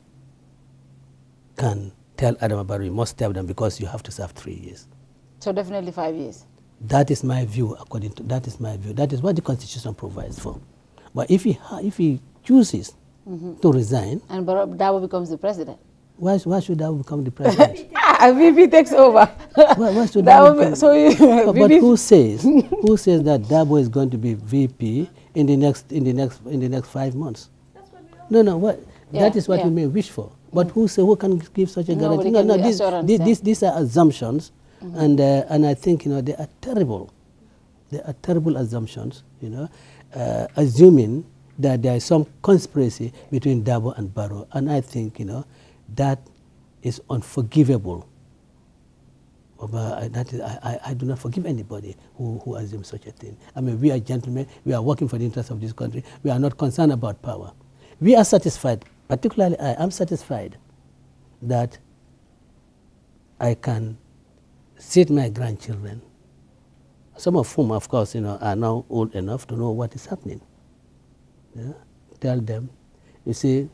S19: can tell Adama Barrow, you must tell them because you have to serve 3 years.
S18: So definitely 5 years.
S19: That is my view. That is my view. That is what the Constitution provides for. But if he chooses to resign,
S18: and Darboe becomes the president,
S19: why should Darboe become the president?
S18: VP takes over.
S19: Why should Darboe but who says that Darboe is going to be VP in the next 5 months? No. What? Yeah, that is what we may wish for. But who can give such a guarantee? No, these are assumptions, and I think, you know, they are terrible. They are terrible assumptions, you know, assuming that there is some conspiracy between Darboe and Barrow, and I think, you know, that is unforgivable. I do not forgive anybody who assumes such a thing. I mean, we are gentlemen. We are working for the interests of this country. We are not concerned about power. We are satisfied. Particularly, I am satisfied that I can sit my grandchildren, some of whom, of course, you know, are now old enough to know what is happening. Yeah? Tell them, you see,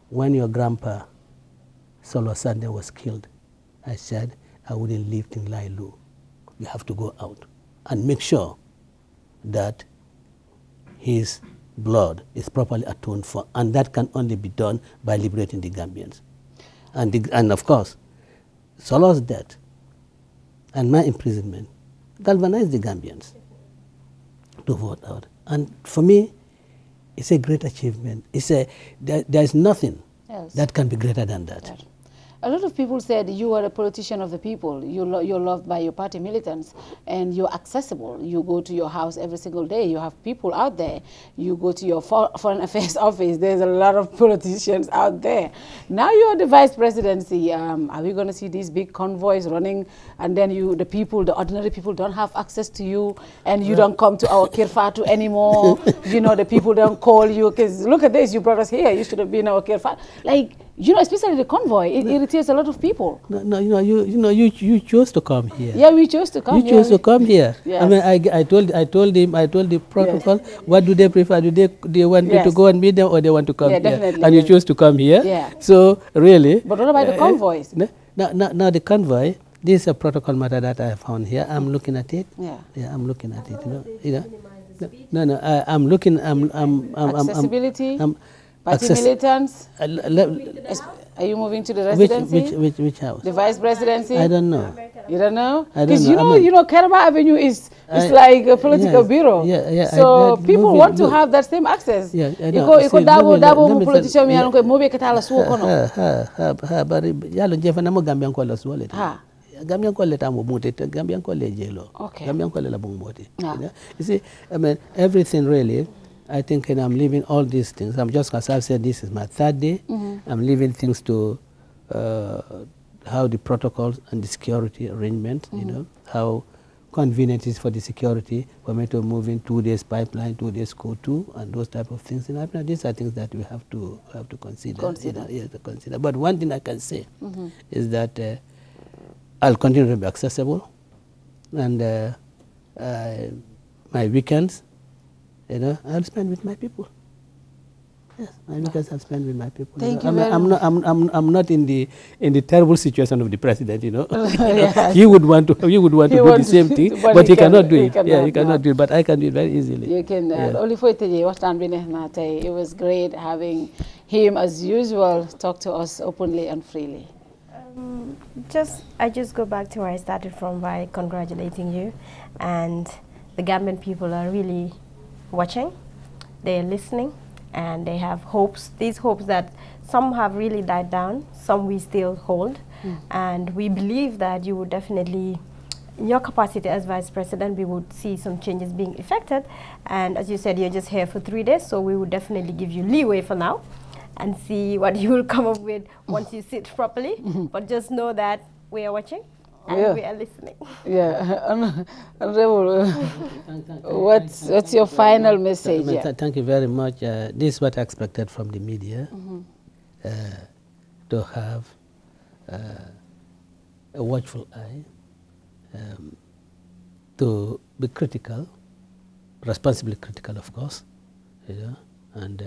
S19: when your grandpa, Solo Sunday, was killed, I said, I wouldn't leave things lie low. We have to go out and make sure that his blood is properly atoned for, and that can only be done by liberating the Gambians. And of course, Solo's death and my imprisonment galvanized the Gambians to vote out. And for me, it's a great achievement. There's nothing that can be greater than that.
S18: A lot of people said you are a politician of the people. You're loved by your party militants, and you're accessible. You go to your house every single day. You have people out there. You go to your foreign affairs office. There's a lot of politicians out there. Now you're the vice presidency. Are we going to see these big convoys running, and then the ordinary people don't have access to you, and you don't come to our Kirfatu anymore? You know, the people don't call you, because look at this, you brought us here. You should have been our Kirfatu. Like, you know, especially the convoy, it irritates a lot of people.
S19: No, you chose to come here.
S18: Yeah, we chose to come here.
S19: You chose to come here.
S18: Yes.
S19: I mean, I told the protocol, yes. What do they prefer? Do they want me to go and meet them, or they want to come here?
S18: Definitely.
S19: And you chose to come here.
S18: Yeah.
S19: So really.
S18: But what about the convoys?
S19: Now the convoy. This is a protocol matter that I found here. I'm looking at it.
S18: Yeah.
S19: Yeah, I'm looking at it. I'm looking.
S18: Accessibility. Party militants. Are you moving to the residency?
S19: Which house?
S18: The vice presidency?
S19: I don't know.
S18: You don't know?
S19: I don't
S18: Because
S19: know.
S18: you know, Keraba Avenue is like a political bureau.
S19: Yeah.
S18: So people want to have that same access.
S19: Yeah, I
S18: You
S19: know.
S18: go dabo politician mi yanko mobe katala suwo kono.
S19: Bari yalo jefa na mo Gambian ko la suwale. Gambian ko leta mo muti, Gambian ko le jelo.
S18: Okay.
S19: Gambian ko le la bumuti. You see, I mean, everything really. I think I'm leaving all these things. I'm just, as I've said, this is my third day. I'm leaving things to how the protocols and the security arrangement, you know, how convenient it is for the security for me to move in 2 days pipeline, 2 days go to, and those type of things. And these are things that we have to consider. To consider. But one thing I can say is that I'll continue to be accessible, and my weekends, you know, I'll spend with my people. Yes, my weekends I'll spend with my people.
S18: Thank
S19: you.
S18: You very much.
S19: I'm not in the terrible situation of the president. You know, he would want to do the same thing, but he cannot do it. Yeah, he cannot do it. But I can do it very easily.
S18: You can. Only for today, it was great having him as usual talk to us openly and freely.
S17: I just go back to where I started from by congratulating you, and the Gambian people are really watching, they're listening, and they have hopes. These hopes that some have really died down, some we still hold, and we believe that you would definitely, in your capacity as Vice President, we would see some changes being effected. And as you said, you're just here for 3 days, so we would definitely give you leeway for now and see what you will come up with once you sit properly. But just know that we are watching. And we are listening.
S18: Yeah, Honorable, what's your final message?
S19: Thank you very much. This is what I expected from the media, to have a watchful eye, to be critical, responsibly critical, of course, you know, and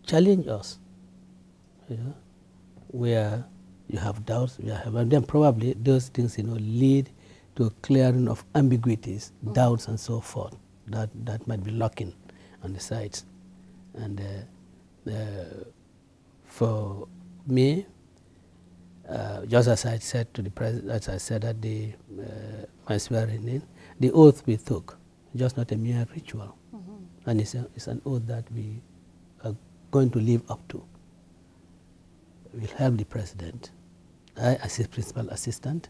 S19: challenge us, you know, where you have doubts, and then probably those things, you know, lead to a clearing of ambiguities, doubts, and so forth that might be lurking on the sides. And for me, just as I said to the president, as I said at my swearing in, the oath we took, just not a mere ritual, and it's an oath that we are going to live up to. We'll help the president. I, as his principal assistant,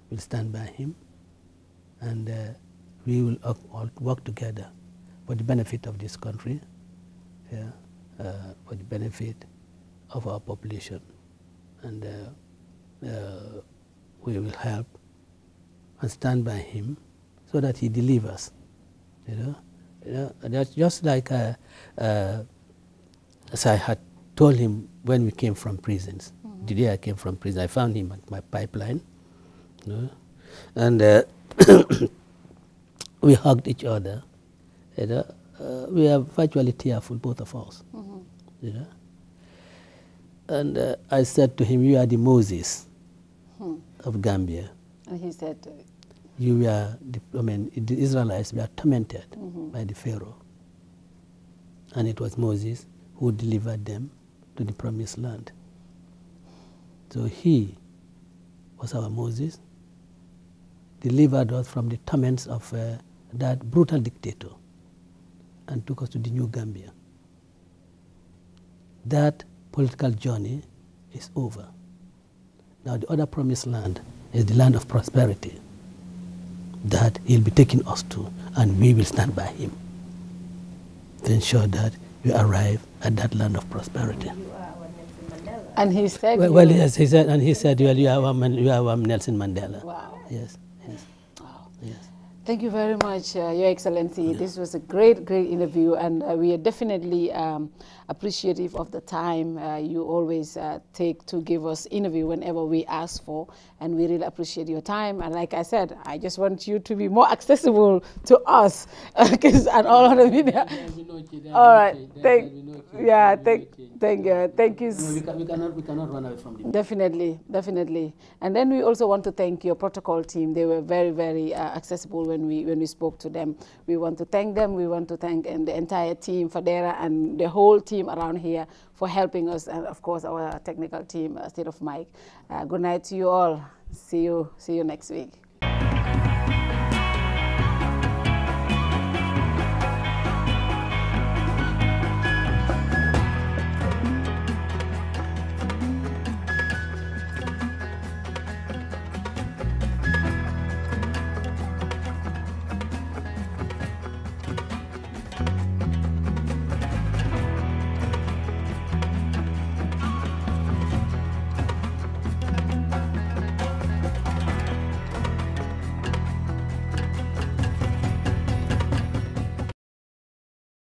S19: will stand by him, and we will all work together for the benefit of this country, for the benefit of our population, and we will help and stand by him so that he delivers. You know, that's just like as I had told him when we came from prisons. The day I came from prison, I found him at my pipeline, you know, and we hugged each other. You know, we are virtually tearful, both of us. You know, and I said to him, "You are the Moses of Gambia."
S18: And he said,
S19: "You are the Israelites were tormented by the Pharaoh, and it was Moses who delivered them to the promised land. So he was our Moses, delivered us from the torments of that brutal dictator, and took us to the new Gambia. That political journey is over. Now the other promised land is the land of prosperity that he'll be taking us to, and we will stand by him to ensure that we arrive at that land of prosperity.
S18: And he said...
S19: Well, yes, he said, and he said, well, you are our Nelson Mandela.
S18: Wow.
S19: Yes, yes.
S18: Wow.
S19: Yes.
S18: Thank you very much, Your Excellency. Yeah. This was a great interview, and we are definitely appreciative of the time you always take to give us interview whenever we ask for, and we really appreciate your time. And like I said, I just want you to be more accessible to us, and all of the media. All right, thank you. Thank you.
S19: No, we cannot run away from them.
S18: Definitely. And then we also want to thank your protocol team. They were very, very accessible when we spoke to them. We want to thank them. We want to thank the entire team, Fadera, and the whole team around here for helping us, and of course our technical team, State of Mike. Good night to you all. See you next week.